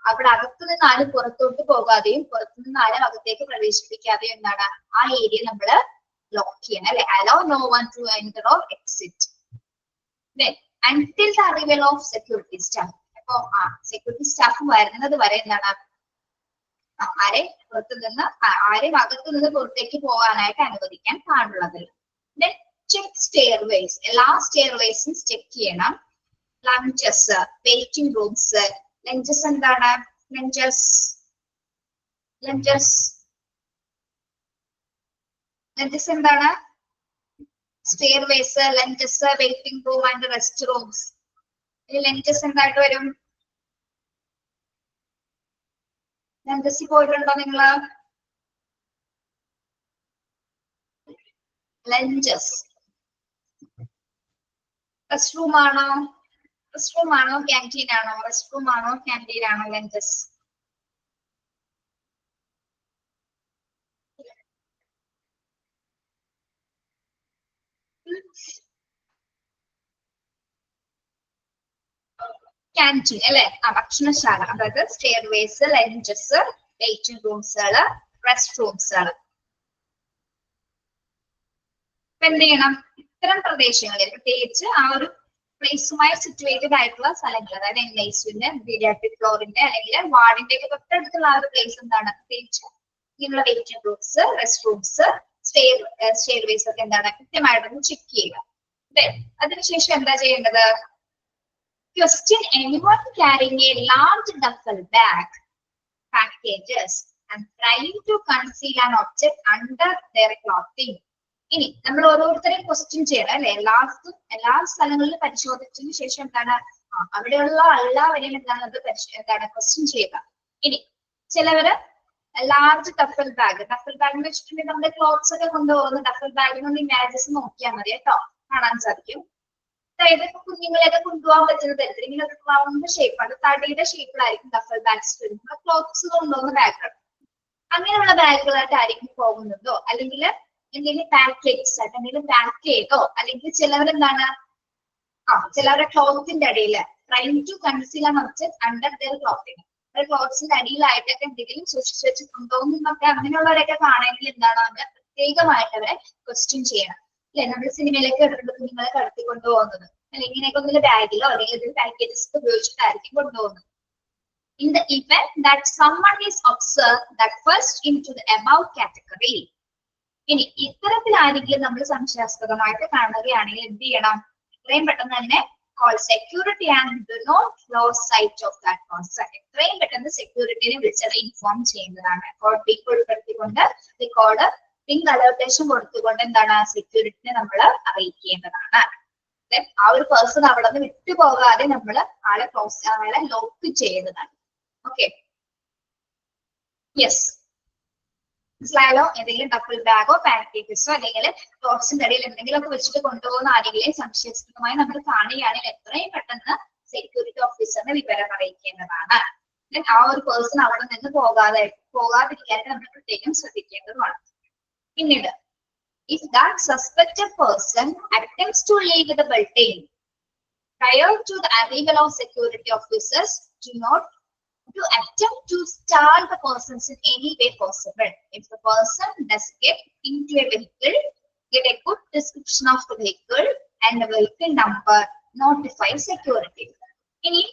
Speaker 1: അവിടെ അകത്തു നിന്ന് ആരും പുറത്തോട്ട് പോകാതെയും പുറത്തു നിന്ന് ആരും അകത്തേക്ക് പ്രവേശിപ്പിക്കാതെയും എന്താണ് ആ ഏരിയ നമ്മൾ ലോക്ക് ചെയ്യണം അല്ലെ. allow no one to enter or exit. Then until the arrival of security staff. അപ്പൊ സെക്യൂരിറ്റി സ്റ്റാഫ് വരുന്നത് വരെ എന്താണ് ആരെ പുറത്തു നിന്ന് ആരെയും അകത്തു നിന്ന് പുറത്തേക്ക് പോകാനായിട്ട് അനുവദിക്കാൻ പാടുള്ളത്. Then check stairways. എല്ലാ സ്റ്റെയർവേസും ചെക്ക് ചെയ്യണം. Lunches, waiting rooms. ലഞ്ചസ് എന്താണ്? ലഞ്ചസ് എന്താണ്? Stairways, lunches, waiting room and rest rooms. Lunches എന്തായിട്ട് വരും? ലഞ്ചസിൽ പോയിട്ടുണ്ടോ നിങ്ങള്? ലഞ്ചസ് റെസ്റ്റ് റൂം ആണോ? റെസ്റ്റ് റൂം ആണോ ക്യാൻറ്റീൻ ആണോ? റെസ്റ്റ് റൂം ആണോ ക്യാൻറ്റീൻ ആണോ ലഞ്ചസ്? ക്യാൻറ്റീൻ അല്ലെ, ഭക്ഷണശാല. അതായത് സ്റ്റെയർവേസ്, ലഞ്ചസ്, വെയിറ്റിംഗ് റൂംസുകള്, റെസ്റ്റ് റൂംസുകള്. എന്ത് ചെയ്യണം? ഇത്തരം പ്രദേശങ്ങളിൽ പ്രത്യേകിച്ച് ആ ഒരു പ്ലേസുമായി സിറ്റുവേറ്റഡ് ആയിട്ടുള്ള സ്ഥലങ്ങൾ, അതായത് NICUവിന്റെ പീഡിയാട്രിക് ഫ്ലോറിന്റെ അല്ലെങ്കിൽ വാർഡിന്റെ ഒക്കെ തൊട്ടടുത്തുള്ള ആ ഒരു പ്ലേസ് എന്താണ് പ്രത്യേകിച്ച് ഇങ്ങനെയുള്ള വെയിറ്റിംഗ് റൂംസ്, റെസ്റ്റ് റൂംസ്, സ്റ്റെയർവേസ് ഒക്കെ എന്താണ് കൃത്യമായിട്ടൊന്ന് ചെക്ക് ചെയ്യുക. അതിനുശേഷം എന്താ ചെയ്യേണ്ടത്? Question anyone carrying a large duffel bag, packages and trying to conceal an object under their clothing. ഇനി നമ്മൾ ഓരോരുത്തരെയും ക്വസ്റ്റ്യൻ ചെയ്യണം അല്ലെ. എല്ലാ സ്ഥലങ്ങളിലും പരിശോധിച്ചതിന് ശേഷം എന്താണ് അവിടെയുള്ള എല്ലാവരെയും എന്താണ് ക്വസ്റ്റ്യൻ ചെയ്യുക. ഇനി ചിലവര് ലാർജ് ടഫൽ ബാഗ് എന്ന് വെച്ചിട്ടുണ്ടെങ്കിൽ നമ്മുടെ ക്ലോത്ത്സ് ഒക്കെ കൊണ്ടുപോകുന്ന ടഫൽ ബാഗിനുള്ള ഇമേജസ് നോക്കിയാൽ മതി കേട്ടോ, കാണാൻ സാധിക്കും. അതായത് കുഞ്ഞുങ്ങളെയൊക്കെ കൊണ്ടുപോകാൻ പറ്റുന്ന തരത്തിൽ ഇങ്ങനെ ഒരു റൗണ്ട് ഷേപ്പാണ്, തടിയുടെ ഷേപ്പിലായിരിക്കും ടഫൽ ബാഗ്സ് വരുന്നത്. ക്ലോത്ത്സ് കൊണ്ടുപോകുന്ന ബാഗുകൾ, അങ്ങനെയുള്ള ബാഗുകളായിട്ട് ആയിരിക്കും പോകുന്നതോ അല്ലെങ്കിൽ എന്തെങ്കിലും പാക്കേജ് ആയിട്ട് എന്തെങ്കിലും പാക്ക് ചെയ്തോ, അല്ലെങ്കിൽ ചിലവരെന്താണ് ചിലവരുടെ ക്ലോത്തിന്റെ അടിയിൽ trying to conceal an object under their clothing, ക്ലോത്ത്സിന്റെ അടിയിലായിട്ടൊക്കെ എന്തെങ്കിലും സൂക്ഷിച്ചു വെച്ചിട്ടുണ്ടോ എന്നൊക്കെ അങ്ങനെയുള്ളവരൊക്കെ കാണണമെങ്കിൽ എന്താണ് അവരെ പ്രത്യേകമായിട്ട് അവരെ ക്വസ്റ്റ്യൻ ചെയ്യണം അല്ലെ. നമ്മൾ സിനിമയിലൊക്കെ ഇട്ടിട്ടുണ്ട് കുഞ്ഞുങ്ങളെ കടത്തി കൊണ്ടുപോകുന്നത്, അല്ലെങ്കിൽ ഇങ്ങനെയൊക്കെ ഒന്നിന്റെ ബാഗിലോ അല്ലെങ്കിൽ ഇതിൽ പാക്കേജസ് ഉപയോഗിച്ചിട്ടായിരിക്കും കൊണ്ടുപോകുന്നത്. In the event that someone is observed that first into the above category. ഇനി ഇത്തരത്തിൽ ആരെങ്കിലും നമ്മൾ സംശയാസ്പദമായിട്ട് കാണുകയാണെങ്കിൽ എന്ത് ചെയ്യണം? എത്രയും പെട്ടെന്ന് തന്നെ call security and do not lose sight of that person. എത്രയും പെട്ടെന്ന് സെക്യൂരിറ്റിനെ വിളിച്ചത് ഇൻഫോം ചെയ്യുന്നതാണ്. കോഡ് പിങ്ക് ഉൾപ്പെടുത്തിക്കൊണ്ട് കോഡ് പിങ്ക് അലേർട്ടേഷൻ കൊടുത്തുകൊണ്ട് എന്താണ് സെക്യൂരിറ്റിനെ നമ്മൾ അറിയിക്കേണ്ടതാണ്. ആ ഒരു പേഴ്സൺ അവിടെ നിന്ന് വിട്ടുപോകാതെ നമ്മൾ ആളെ ലോക്ക് ചെയ്യുന്നതാണ്. ഓക്കെ, യെസ്, മനസ്സിലായാലോ? ഏതെങ്കിലും ഡബിൾ ബാഗോ പാക്കേജസോ അല്ലെങ്കിൽ ക്ലോത്ത്സിന്റെ ഇടയിൽ എന്തെങ്കിലുമൊക്കെ വെച്ചിട്ട് കൊണ്ടുപോകുന്ന ആരെങ്കിലും സംശയാസ്പദമായി നമ്മൾ കാണുകയാണെങ്കിൽ എത്രയും പെട്ടെന്ന് സെക്യൂരിറ്റി ഓഫീസറിനെ വിവരം അറിയിക്കേണ്ടതാണ്. ആ ഒരു പേഴ്സൺ അവിടെ നിന്ന് പോകാതിരിക്കാൻ നമ്മൾ പ്രത്യേകം ശ്രദ്ധിക്കേണ്ടതാണ്. പിന്നീട് if that suspected person attempts to leave the building prior to the arrival of security officers, do not to attempt to stall the persons in any way possible. If the person does get into a vehicle, get a good description of the vehicle and the vehicle number, notify security. ഇനി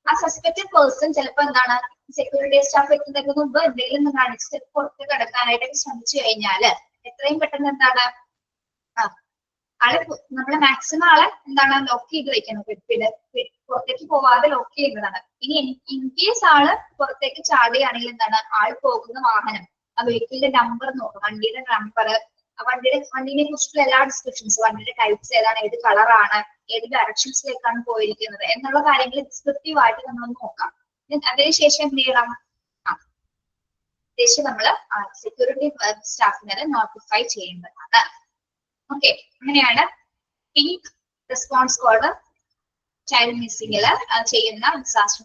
Speaker 1: ആ suspected person ചിലപ്പോൾ എന്താണ് security staff എത്തുന്നതിന് മുമ്പ് എന്തെങ്കിലും കാണിച്ചിട്ട് പുറത്ത് കിടക്കാനായിട്ട് ശ്രമിച്ചു കഴിഞ്ഞാല് എത്രയും പെട്ടെന്ന് എന്താണ് ആളെ നമ്മള് മാക്സിമം ആളെ എന്താണ് ലോക്ക് ചെയ്ത് വെക്കണം, പുറത്തേക്ക് പോവാതെ ലോക്ക് ചെയ്യുന്നതാണ്. ഇനി ഇൻ കേസ് ആള് പുറത്തേക്ക് ചാടുകയാണെങ്കിൽ എന്താണ് ആൾ പോകുന്ന വാഹനം ആ വെഹിക്കിളിന്റെ നമ്പർ നോക്കും, വണ്ടിയുടെ നമ്പർ, വണ്ടിനെ കുറിച്ചുള്ള എല്ലാ ഡിസ്ക്രിപ്ഷൻസ്, വണ്ടിയുടെ ടൈപ്സ് ഏതാണ്, ഏത് കളറാണ്, ഏത് ഡയറക്ഷൻസിലേക്കാണ് പോയിരിക്കുന്നത് എന്നുള്ള കാര്യങ്ങൾ ഡിസ്ക്രിപ്റ്റീവ് ആയിട്ട് നമ്മൾ നോക്കാം. അതിനുശേഷം എന്ത് ചെയ്യണം, ശേഷം നമ്മള് സെക്യൂരിറ്റി സ്റ്റാഫിനെ നോട്ടിഫൈ ചെയ്യേണ്ടതാണ്. ഓക്കെ, അങ്ങനെയാണ് പിങ്ക് റെസ്പോൺസ് കോഡ് ചൈൽഡ് മിസ്സിംഗില് ചെയ്യുന്ന ഡിസാസ്റ്റർ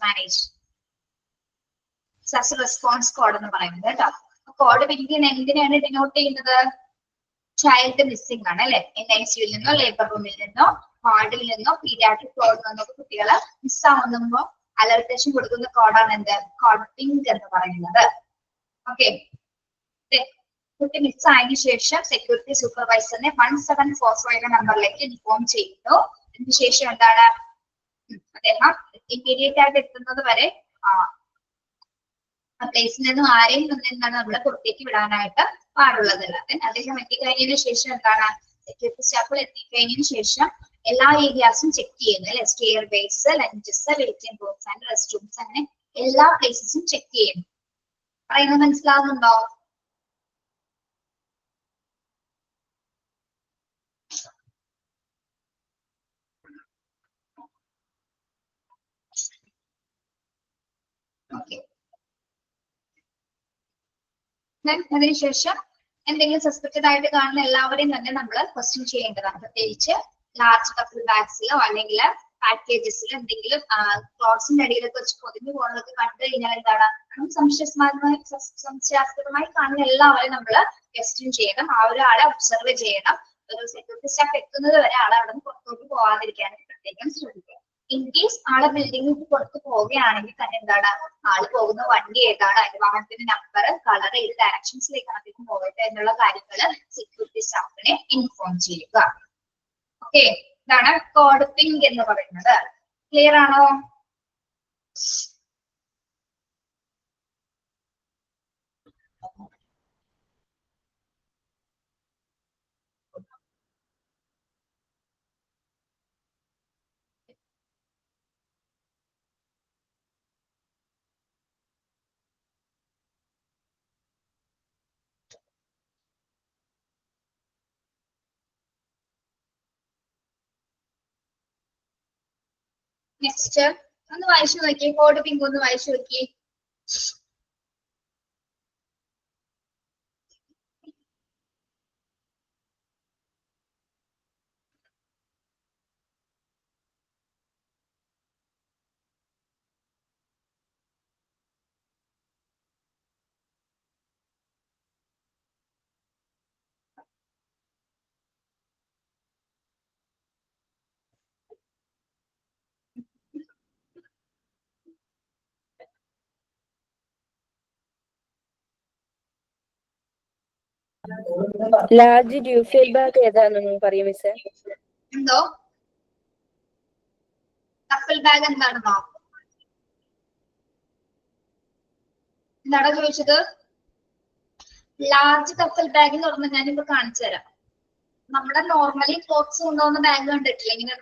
Speaker 1: റെസ്പോൺസ് കോഡ് എന്ന് പറയുന്നത് കേട്ടോ. കോഡ് പിങ്ക് എന്തിനാണ് ഡിനോട്ട് ചെയ്യുന്നത്? ചൈൽഡ് മിസ്സിംഗ് ആണ് അല്ലെ. NICU നിന്നോ ലേബർ റൂമിൽ നിന്നോ വാർഡിൽ നിന്നോ പീഡിയാട്രിക് വാർഡിൽ നിന്നോ കുട്ടികളെ മിസ്സാവുമ്പോ അലർട്ടേഷൻ കൊടുക്കുന്ന കോഡാണ് എന്ത്? കോഡ് പിങ്ക് എന്ന് പറയുന്നത്. ഓക്കെ, കുട്ടി മിസ്സായതിനു ശേഷം സെക്യൂരിറ്റി സൂപ്പർവൈസറിനെ 1745 നമ്പറിലേക്ക് ഇൻഫോം ചെയ്യുന്നു. അതിനുശേഷം എന്താണ് അദ്ദേഹം ഇമ്മീഡിയറ്റ് ആയിട്ട് എത്തുന്നത് വരെ പ്ലേസിൽ നിന്നും ആരെയും എന്താണ് നമ്മളെ പുറത്തേക്ക് വിടാനായിട്ട് പാടുള്ളതല്ല. അദ്ദേഹം എത്തിക്കഴിഞ്ഞതിന് ശേഷം എന്താണ് സെക്യൂരിറ്റി സ്റ്റാഫുകൾ എത്തിക്കഴിഞ്ഞതിന് ശേഷം എല്ലാ ഏരിയാസും ചെക്ക് ചെയ്യുന്നു അല്ലെ. Stair base, lunges, waiting rooms and rest rooms, അങ്ങനെ എല്ലാ പ്ലേസസും ചെക്ക് ചെയ്യുന്നു. പറയുന്നത് മനസ്സിലാവുന്നുണ്ടോ? ഓക്കെ, അതിനുശേഷം എന്തെങ്കിലും സസ്പെക്റ്റഡ് ആയിട്ട് കാണുന്ന എല്ലാവരെയും തന്നെ നമ്മൾ ക്വസ്റ്റ്യൻ ചെയ്യേണ്ടതാണ്. പ്രത്യേകിച്ച് ലാർജ് കപ്പിൾ ബാഗ്സിലോ അല്ലെങ്കിൽ പാക്കേജസിലോ എന്തെങ്കിലും ക്ലോത്ത്സിന്റെ അടിയിലൊക്കെ വെച്ച് പൊതിഞ്ഞു പോകുന്നതൊക്കെ കണ്ടു കഴിഞ്ഞാൽ എന്താണ് സംശയാസ്പദമായി കാണുന്ന എല്ലാവരെയും നമ്മൾ ക്വസ്റ്റ്യൻ ചെയ്യണം. ആ ഒരാളെ ഒബ്സർവ് ചെയ്യണം. ഒരു സെക്യൂരിറ്റി സ്റ്റാഫ് എത്തുന്നത് വരെ ആളെ അവിടെ നിന്ന് പുറത്തോട്ട് പോകാതിരിക്കാനായിട്ട് പ്രത്യേകം ശ്രദ്ധിക്കുക. ഇൻ കേസ് ആളെ ബിൽഡിംഗിൽ പുറത്ത് പോവുകയാണെങ്കിൽ തന്നെ എന്താണ് ആള് പോകുന്ന വണ്ടി ഏതാണ്, അതിന്റെ വാഹനത്തിന്റെ നമ്പർ, കളർ, ഏത് ഡയറക്ഷൻസിലേക്കാണ് അദ്ദേഹം പോകട്ടെ എന്നുള്ള കാര്യങ്ങൾ സെക്യൂരിറ്റി സ്റ്റാഫിനെ ഇൻഫോം ചെയ്യുക. ഓക്കെ, ഇതാണ് കോഡ് പിങ്ക് എന്ന് പറയുന്നത്. ക്ലിയർ ആണോ? നെക്സ്റ്റ് ഒന്ന് വായിച്ചു നോക്കിയേ, കോഡ് പിങ്ക് ഒന്ന് വായിച്ചു നോക്കിയേ.
Speaker 2: ലാർജ് ഡ്യൂഫിൽ ബാഗ് ഏതാണെന്ന് പറയും മിസ്സേ?
Speaker 1: എന്തോ കപ്പിൾ ബാഗ് എന്താണെന്നോ? എന്താണോ ചോദിച്ചത്? ലാർജ് കപ്പിൾ ബാഗ് എന്ന് പറഞ്ഞാൽ ഞാനിപ്പോ കാണിച്ചു തരാം. നമ്മുടെ നോർമലി ക്ലോത്ത്സ് കൊണ്ടുപോകുന്ന ബാഗ് കണ്ടിട്ടില്ല, ഇങ്ങനെ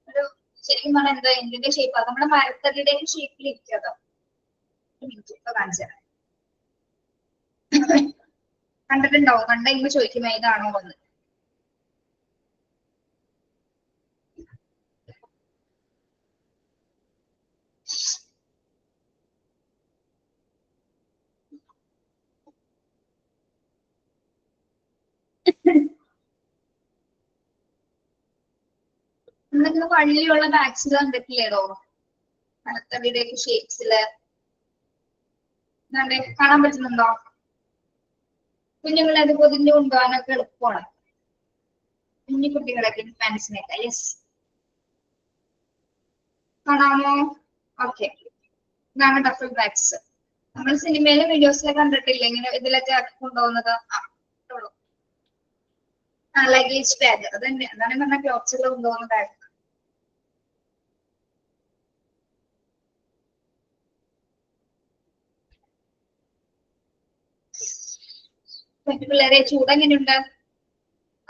Speaker 1: ഒരു ശരിക്കും പറഞ്ഞാൽ എന്താ എന്തിന്റെ ഷേപ്പ്, നമ്മുടെ മരത്തടിയുടെ ഷേപ്പിൽ ഇരിക്കതോ. ഇപ്പൊ കാണിച്ചു തരാം. കണ്ടിട്ടുണ്ടാവും, കണ്ടെങ്കിൽ ചോദിക്കും ഏതാണോ എന്ന്. നമ്മളിങ്ങനെ വള്ളിയുള്ള ബാഗ്സിൽ കണ്ടിട്ടില്ലേതോ, മരത്തടിയുടെ ഷേപ്സില് എന്താണ്ട് കാണാൻ പറ്റുന്നുണ്ടോ? കുഞ്ഞുങ്ങളെ അത് പൊതിഞ്ഞു കൊണ്ടുപോകാനൊക്കെ എളുപ്പമാണ്. കുഞ്ഞു കുട്ടികളൊക്കെ ഇൻഫാൻസിനൊക്കെ. യെസ്, കാണാമോ? ഓക്കെ, ഇതാണ് ഡഫൽ ബാഗ്സ്. നമ്മൾ സിനിമയിലും വീഡിയോസിലൊക്കെ കണ്ടിട്ടില്ല ഇങ്ങനെ ഇതിലൊക്കെ ആക്കി കൊണ്ടുപോകുന്നത്. ലഗേജ് ബാഗ് അത് തന്നെ, അതാണ് പറഞ്ഞ ക്ലോത്ത്സുകൾ കൊണ്ടുപോകുന്ന ബാഗ്. പിള്ളേരെ ചൂട് എങ്ങനെയുണ്ട്?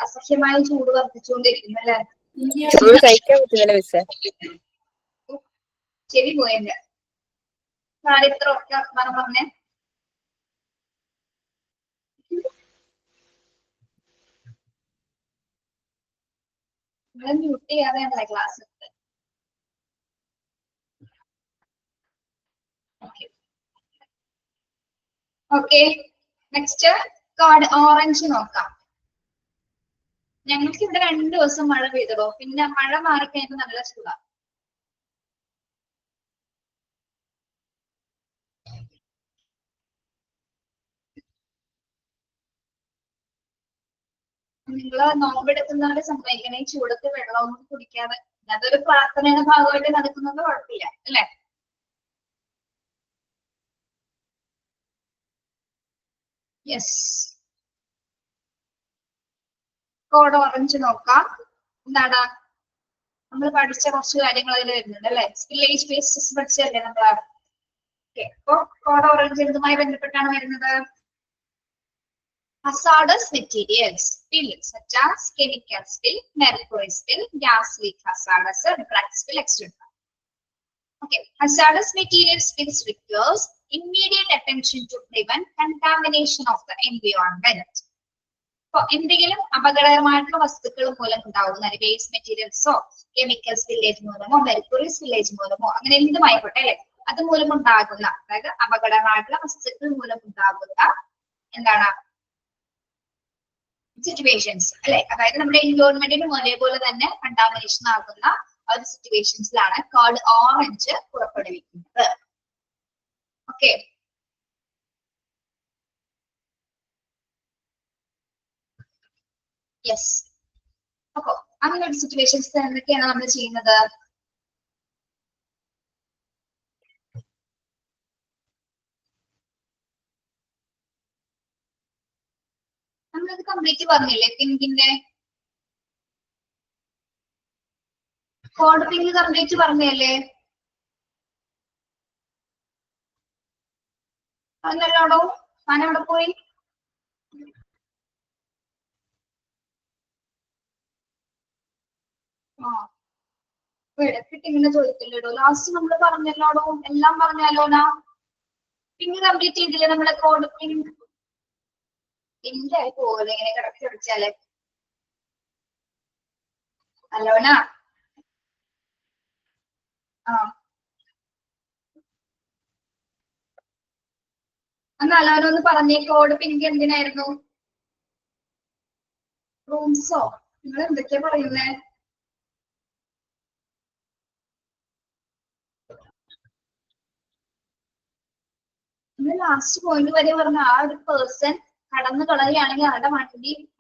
Speaker 1: അസഹ്യമായ ചൂട് വർദ്ധിച്ചുകൊണ്ടിരിക്കുന്നു അല്ലെ?
Speaker 2: ചൂട് സഹിക്കാൻ പറ്റുന്നില്ല മിസ്സേ.
Speaker 1: ചെവി പോയല്ലേ ഇത്ര ഒക്കെ പറഞ്ഞേ. നിങ്ങൾ മ്യൂട്ട് ചെയ്യാതെയാണല്ലേ class? Okay, next card orange നോക്കാം. ഞങ്ങൾക്ക് ഇവിടെ 2 ദിവസം മഴ പെയ്തോ, പിന്നെ മഴ മാറിക്കഴിഞ്ഞാൽ നല്ല ചൂടാ. നിങ്ങള് നോമ്പെടുക്കുന്നവരെ സമ്മതിക്കണേ, ചൂടത്ത് വെള്ളമൊന്നും കുടിക്കാതെ. അതൊരു പ്രാർത്ഥനയുടെ ഭാഗമായിട്ട് നടക്കുന്നത് കുഴപ്പമില്ല അല്ലെ? യെസ്, കോഡ് ഓറഞ്ച് നോക്കാം. എന്താണ് നമ്മൾ പഠിച്ച കുറച്ച് കാര്യങ്ങൾ അതിൽ വരുന്നുണ്ട് അല്ലെ? വില്ലേജ് ബേസിസ് പഠിച്ചല്ലേ നമ്മള്? ഓക്കെ, അപ്പൊ കോഡ് ഓറഞ്ച് എന്തുമായി ബന്ധപ്പെട്ടാണ് വരുന്നത്? hazardous materials spill such as chemical spill, mercury spill, gas leak hazardous, drug spill, etc. Okay, hazardous materials spills requires immediate attention to prevent contamination of the environment. അപ്പൊ എന്തെങ്കിലും അപകടകരമായിട്ടുള്ള വസ്തുക്കൾ മൂലം ഉണ്ടാവുന്ന waste മെറ്റീരിയൽസോ chemical spillage മൂലമോ mercury spillage മൂലമോ അങ്ങനെ എന്തുമായിക്കോട്ടെ അല്ലെ, അത് മൂലം ഉണ്ടാകുന്ന, അതായത് അപകടകരമായിട്ടുള്ള വസ്തുക്കൾ മൂലം ഉണ്ടാകുന്ന എന്താണ് സിറ്റുവേഷൻസ് അല്ലെ, അതായത് നമ്മുടെ എൻവയോൺമെന്റിന് ഒരേപോലെ തന്നെ കണ്ടാമിനേഷൻ ആകുന്ന ഒരു സിറ്റുവേഷൻസിലാണ് കോഡ് ഓറഞ്ച് പുറപ്പെടുവിക്കുന്നത്. Okay, yes. അപ്പൊ അങ്ങനെ ഒരു സിറ്റുവേഷൻസ് എന്തൊക്കെയാണ് നമ്മൾ ചെയ്യുന്നത്? നമ്മളത് കംപ്ലീറ്റ് പറഞ്ഞില്ലേ? പിങ്കിന്റെ കോഡ് പിങ്ക് കംപ്ലീറ്റ് പറഞ്ഞല്ലേ? അതെല്ലാടോ ഞാൻ എവിടെ പോയി? ഇടയ്ക്കിട്ട് ഇങ്ങനെ ചോദിക്കില്ലടോ. ലാസ്റ്റ് നമ്മൾ പറഞ്ഞല്ലോടോ, എല്ലാം പറഞ്ഞാലോനാ. പിങ്ക് കംപ്ലീറ്റ് ചെയ്തില്ലേ നമ്മളെ കോഡ് പിങ്ക്? പിങ്ക് ആയി പോകല്ലേ ഇങ്ങനെ കിടക്കി അടിച്ചാല്? അലോന അന്ന് അലോന ഒന്ന് പറഞ്ഞേ, കോഡ് പിങ്ക് എന്തിനായിരുന്നു? റൂംസോ? നിങ്ങൾ എന്തൊക്കെയാ പറയുന്നേ? ലാസ്റ്റ് പോയിന്റ് വരെ പറഞ്ഞ ആ ഒരു പേഴ്സൺ കടന്നു കളയുകയാണെങ്കിൽ അവരുടെ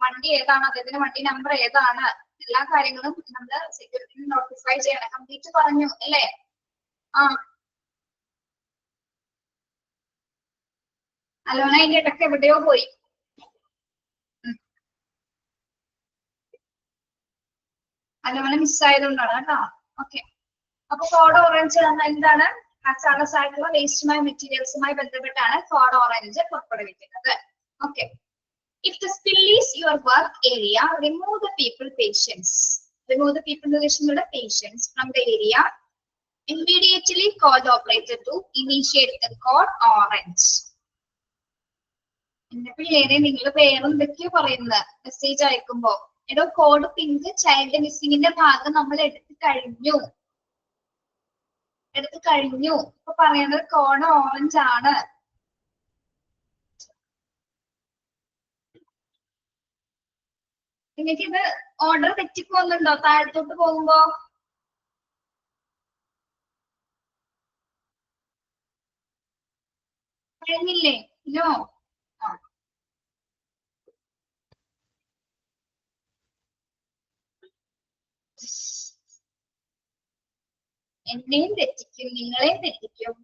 Speaker 1: വണ്ടി ഏതാണ്, അദ്ദേഹത്തിന്റെ വണ്ടി നമ്പർ ഏതാണ്, എല്ലാ കാര്യങ്ങളും നമ്മൾ സെക്യൂരിറ്റി നോട്ടിഫൈ ചെയ്യണം. കംപ്ലീറ്റ് പറഞ്ഞു അല്ലേ? അലോന അതിന്റെ ഇടയ്ക്ക് എവിടെയോ പോയി. അലോന മിസ്സായതുകൊണ്ടാണ് കേട്ടോ. ഓക്കെ, അപ്പൊ കോഡ് ഓറഞ്ച് എന്താണ്? ഹസാർഡസ് ആയിട്ടുള്ള വേസ്റ്റുമായി മെറ്റീരിയൽസുമായി ബന്ധപ്പെട്ടാണ് കോഡ് ഓറഞ്ച് പുറപ്പെടുവിക്കുന്നത്. Okay, if the spill is your work area, remove the people patients from the area. Immediately call the operator to initiate the code orange. എന്റെ പിള്ളേരെ നിങ്ങൾ പേരെന്തൊക്കെയോ പറയുന്നത് മെസ്സേജ് അയക്കുമ്പോ? എടോ, കോഡ് പിങ്ക് ചൈൽഡ് മിസ്സിംഗിന്റെ ഭാഗം നമ്മൾ എടുത്തു കഴിഞ്ഞു. ഇപ്പൊ പറയുന്നത് കോഡ് ഓറഞ്ച് ആണ്. നിങ്ങൾക്ക് ഇത് ഓർഡർ തെറ്റിപ്പോകുന്നുണ്ടോ താഴത്തോട്ട് പോകുമ്പോ? കഴിഞ്ഞില്ലേ? നോ. എന്നെയും തെറ്റിക്കും, നിങ്ങളെയും തെറ്റിക്കും.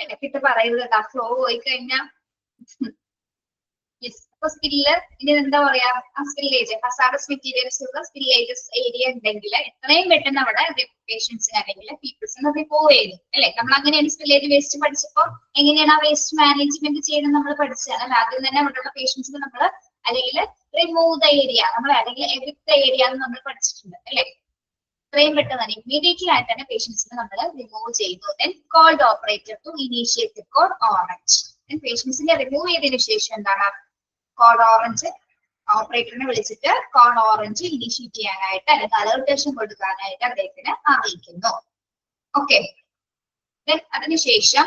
Speaker 1: ഇടയ്ക്കിട്ട് പറയുന്നത് ഫ്ലോ പോയി കഴിഞ്ഞാൽ. അപ്പൊ സ്കില്ല് ഇനി എന്താ പറയാ, ആ സ്പില്ലേജ് ഹസാർഡസ് മെറ്റീരിയൽസ് ഉള്ള സ്പില്ലേജസ് ഏരിയ ഉണ്ടെങ്കിൽ എത്രയും പെട്ടെന്ന് അവിടെ പേഷ്യൻസിന് അല്ലെങ്കിൽ പീപ്പിൾസിന് റിമൂവ് ചെയ്തു അല്ലെ. നമ്മൾ അങ്ങനെയാണ് സ്പില്ലേജ് വേസ്റ്റ് പഠിച്ചപ്പോ എങ്ങനെയാണ് ആ വേസ്റ്റ് മാനേജ്മെന്റ് ചെയ്യുന്നത് നമ്മൾ പഠിച്ചത് അല്ലെ. ആദ്യം തന്നെ അവിടെയുള്ള പേഷ്യൻസിന് നമ്മൾ അല്ലെങ്കിൽ റിമൂവ് ദ ഏരിയ നമ്മൾ അല്ലെങ്കിൽ എവിക്ട് ദ ഏരിയ എന്ന് നമ്മൾ പഠിച്ചിട്ടുണ്ട് അല്ലെ. എത്രയും പെട്ടെന്ന് തന്നെ ഇമ്മീഡിയറ്റ്ലി ആയിട്ട് തന്നെ പേഷ്യൻസിനെ നമ്മൾ റിമൂവ് ചെയ്യുന്നു. Then called operator to initiate code orange. പേഷ്യൻസിനെ റിമൂവ് ചെയ്തതിനു ശേഷം എന്താണ് കോഡ് ഓറഞ്ച് ഓപ്പറേറ്ററിനെ വിളിച്ചിട്ട് കോഡ് ഓറഞ്ച് ഇനിഷ്യേറ്റ് ചെയ്യാനായിട്ട് അല്ലെങ്കിൽ അലർട്ടേഷൻ കൊടുക്കാനായിട്ട് അദ്ദേഹത്തിന് അറിയിക്കുന്നു. ഓക്കെ. അതിനുശേഷം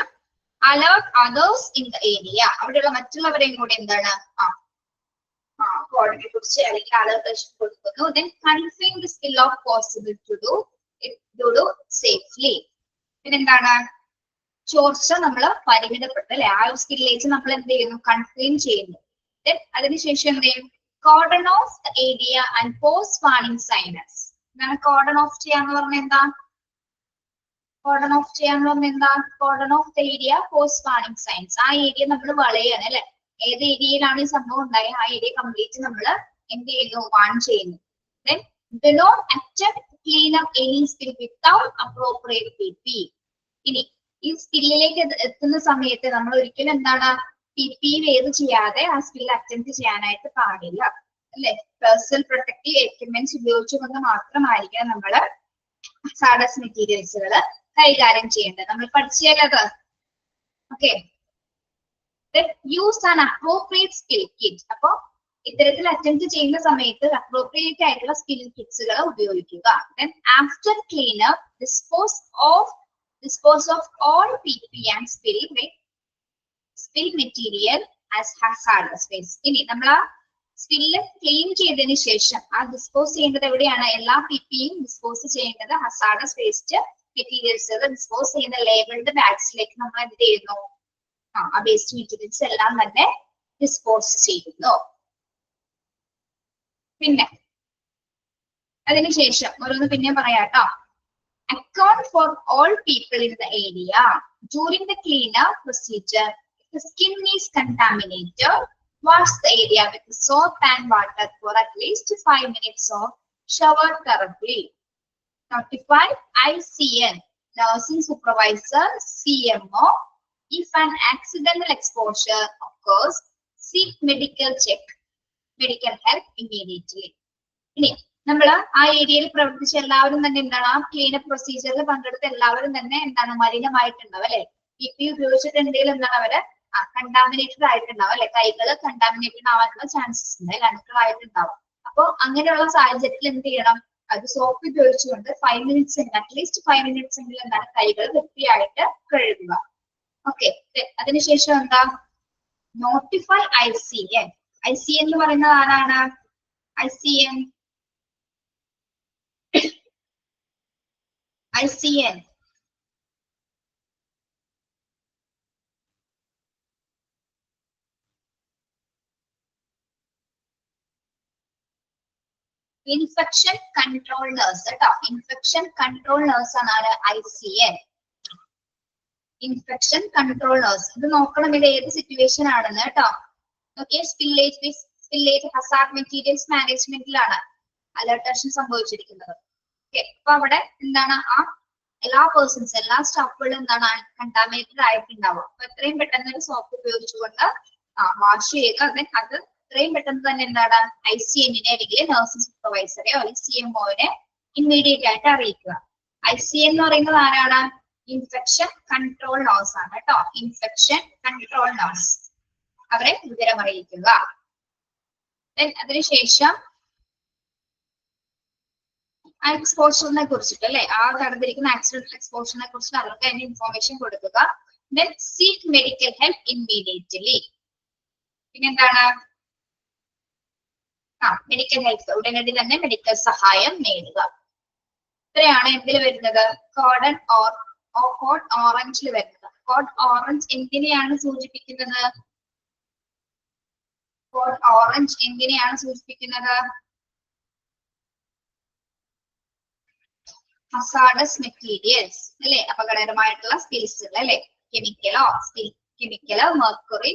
Speaker 1: alert others in the area. അവിടെയുള്ള മറ്റുള്ളവരെയും കൂടെ എന്താണ് കോഡിനെ കുറിച്ച് അല്ലെങ്കിൽ അലർട്ടേഷൻ കൊടുക്കുന്നു. Then confine the spill of possible to do safely. പിന്നെന്താണ് ചോർച്ച നമ്മൾ പരിമിതപ്പെട്ടു അല്ലെ. ആ ഒരു സ്കില്ലേജ് നമ്മൾ എന്ത് ചെയ്യുന്നു, കൺഫൈൻ ചെയ്യുന്നു. അതിനുശേഷം എന്ത് ചെയ്യും, cordon off the area and post warning signs. എന്താണ് കോർഡൺ ഓഫ് ചെയ്യാന്ന് പറഞ്ഞ എന്താ, കോർഡൺ ഓഫ് ചെയ്യാന്ന് പറഞ്ഞ എന്താ, cordon off the area post warning signs. ആ ഏരിയ നമ്മൾ വളയാണ് അല്ലെ. ഏത് ഏരിയയിലാണ് ഈ സംഭവം ഉണ്ടായത് ആ ഏരിയ കംപ്ലീറ്റ് നമ്മൾ എന്ത് ചെയ്യുന്നു, വാൺ ചെയ്യുന്നു. Then do not attempt to clean up any spill without appropriate PP. ഇനി ഈ സ്കില്ലിലേക്ക് എത്തുന്ന സമയത്ത് നമ്മൾ ഒരിക്കലും എന്താണ് PP വേവ് ചെയ്യാതെ ആ സ്കിൽ അറ്റംപ്റ്റ് ചെയ്യാനായിട്ട് പാടില്ല അല്ലെ. പേഴ്സണൽ പ്രൊട്ടക്റ്റീവ് എക്യുപ്മെന്റ്സ് ഉപയോഗിച്ചുകൊണ്ട് മാത്രമായിരിക്കണം നമ്മൾ ഹസാർഡസ് മെറ്റീരിയൽസുകൾ കൈകാര്യം ചെയ്യേണ്ടത്. നമ്മൾ പഠിച്ചത് okay. Use an appropriate skill kit. അപ്പൊ ഇത്തരത്തിൽ അറ്റംപ്റ്റ് ചെയ്യുന്ന സമയത്ത് അപ്രോപ്രിയേറ്റ് ആയിട്ടുള്ള സ്കിൽ കിറ്റ്സുകൾ ഉപയോഗിക്കുക. Then after cleanup, dispose of all PP and spill material as hazardous waste. ഇനി നമ്മൾ ആ സ്പില്ല് ക്ലീൻ ചെയ്തതിന് ശേഷം ആ ഡിസ്പോസ് ചെയ്യേണ്ടത് എവിടെയാണ്, എല്ലാ പിപിയും ഡിസ്പോസ് ചെയ്യേണ്ടത് ഹസാർഡസ് വേസ്റ്റ് മെറ്റീരിയൽസ് ഡിസ്പോസ് ചെയ്യുന്ന ലേബിൾഡ് ബാഗ്സിലേക്ക് നമ്മൾ എന്ത് ചെയ്യുന്നു, ആ വേസ്റ്റ് മെറ്റീരിയൽസ് എല്ലാം തന്നെ ഡിസ്പോസ് ചെയ്യുന്നു. പിന്നെ അതിനുശേഷം ഓരോന്ന് പിന്നെ പറയാട്ടോ. Account for all people in the area during the cleanup procedure. The skin is contaminated, wash the area with soap and water for at least 5 minutes or shower thoroughly. Notify ICN, nursing supervisor, CMO. If an accidental exposure occurs, seek medical help immediately. ഇനി നമ്മൾ ആ ഏരിയയിൽ പ്രവർത്തിച്ച എല്ലാവരും തന്നെ എന്താണ് ആ cleanup പ്രൊസീജിയറിൽ പങ്കെടുത്ത എല്ലാവരും തന്നെ എന്താണ് മലിനമായിട്ടുണ്ടാവും അല്ലെ. PP ഉപയോഗിച്ചിട്ട് എന്തെങ്കിലും എന്താണ് അവര് കണ്ടാമിനേറ്റഡ് ആയിട്ടുണ്ടാവും അല്ലെ. കൈകൾ കണ്ടാമിനേറ്റഡ് ആവാനുള്ള ചാൻസസ് ഉണ്ട് അല്ലെ, അണുക്കളായിട്ടുണ്ടാവും. അപ്പൊ അങ്ങനെയുള്ള സാഹചര്യത്തിൽ എന്ത് ചെയ്യണം, അത് സോപ്പ് ഉപയോഗിച്ചുകൊണ്ട് 5 മിനിറ്റ്സ് അറ്റ്ലീസ്റ്റ് 5 മിനിറ്റ്സ് എങ്കിലും എന്താണ് കൈകൾ വൃത്തിയായിട്ട് കഴുകുക. ഓക്കെ. അതിനുശേഷം എന്താ, നോട്ടിഫൈ ICN. ICN എന്ന് പറയുന്നത് ആരാണ്, ICN ഇൻഫെക്ഷൻ കൺട്രോൾ നേഴ്സ് കേട്ടോ. ഇൻഫെക്ഷൻ കൺട്രോൾ നേഴ്സ് ആണ് ആര്, ICN. Infection control nurse. ഇത് നോക്കണം ഇത് ഏത് സിറ്റുവേഷൻ ആണെന്ന് കേട്ടോ. ഓക്കെ. സ്പില്ലേജ് ഹസാർഡ് മെറ്റീരിയൽസ് മാനേജ്മെന്റിലാണ് അലർട്ടേഷൻ സംഭവിച്ചിരിക്കുന്നത്. ഓക്കെ. അപ്പൊ അവിടെ എന്താണ് ആ എല്ലാ പേഴ്സൺസ് എല്ലാ സ്റ്റാഫുകളും എന്താണ് കണ്ടാമിനേറ്റഡ് ആയിട്ടുണ്ടാവുക. അപ്പൊ എത്രയും പെട്ടെന്ന് ഒരു സോപ്പ് ഉപയോഗിച്ചുകൊണ്ട് വാഷ് ചെയ്യുക. അത് എത്രയും പെട്ടെന്ന് തന്നെ എന്താണ് ICN-നെ അല്ലെങ്കിൽ നഴ്സിംഗ് സൂപ്പർവൈസറെയോ അല്ലെങ്കിൽ CMO-നെ ഇമ്മീഡിയറ്റ് ആയിട്ട് അറിയിക്കുക. ICN എന്ന് പറയുന്നത് ആരാണ്, ഇൻഫെക്ഷൻ കൺട്രോൾ നേഴ്സ് ആണ് കേട്ടോ. ഇൻഫെക്ഷൻ കൺട്രോൾ നേഴ്സ്, അവരെ വിവരം അറിയിക്കുക. അതിനുശേഷം എക്സ്പോഷറിനെ കുറിച്ചിട്ട് അല്ലെ, ആ നടന്നിരിക്കുന്ന ആക്സിഡന്റൽ എക്സ്പോഷറിനെ കുറിച്ചിട്ട് അവർക്ക് അതിന്റെ ഇൻഫോർമേഷൻ കൊടുക്കുക. Then seek medical help immediately. പിന്നെന്താണ്, മെഡിക്കൽ ഹെൽപ്പ് ഉടനടി തന്നെ മെഡിക്കൽ സഹായം നേടുക. ഇത്രയാണ് എന്തിൽ വരുന്നത്? കോഡ് ഓറഞ്ചിൽ വരുന്നത്. കോഡ് ഓറഞ്ച് എന്തിനെയാണ് സൂചിപ്പിക്കുന്നത്? കോഡ് ഓറഞ്ച് എന്തിനെയാണ് സൂചിപ്പിക്കുന്നത്? ഹസാർഡസ് മെറ്റീരിയൽസ് അല്ലെ, അപകടകരമായിട്ടുള്ള സ്പിൽസുകൾ അല്ലെ, കെമിക്കലോ മെർക്കുറി,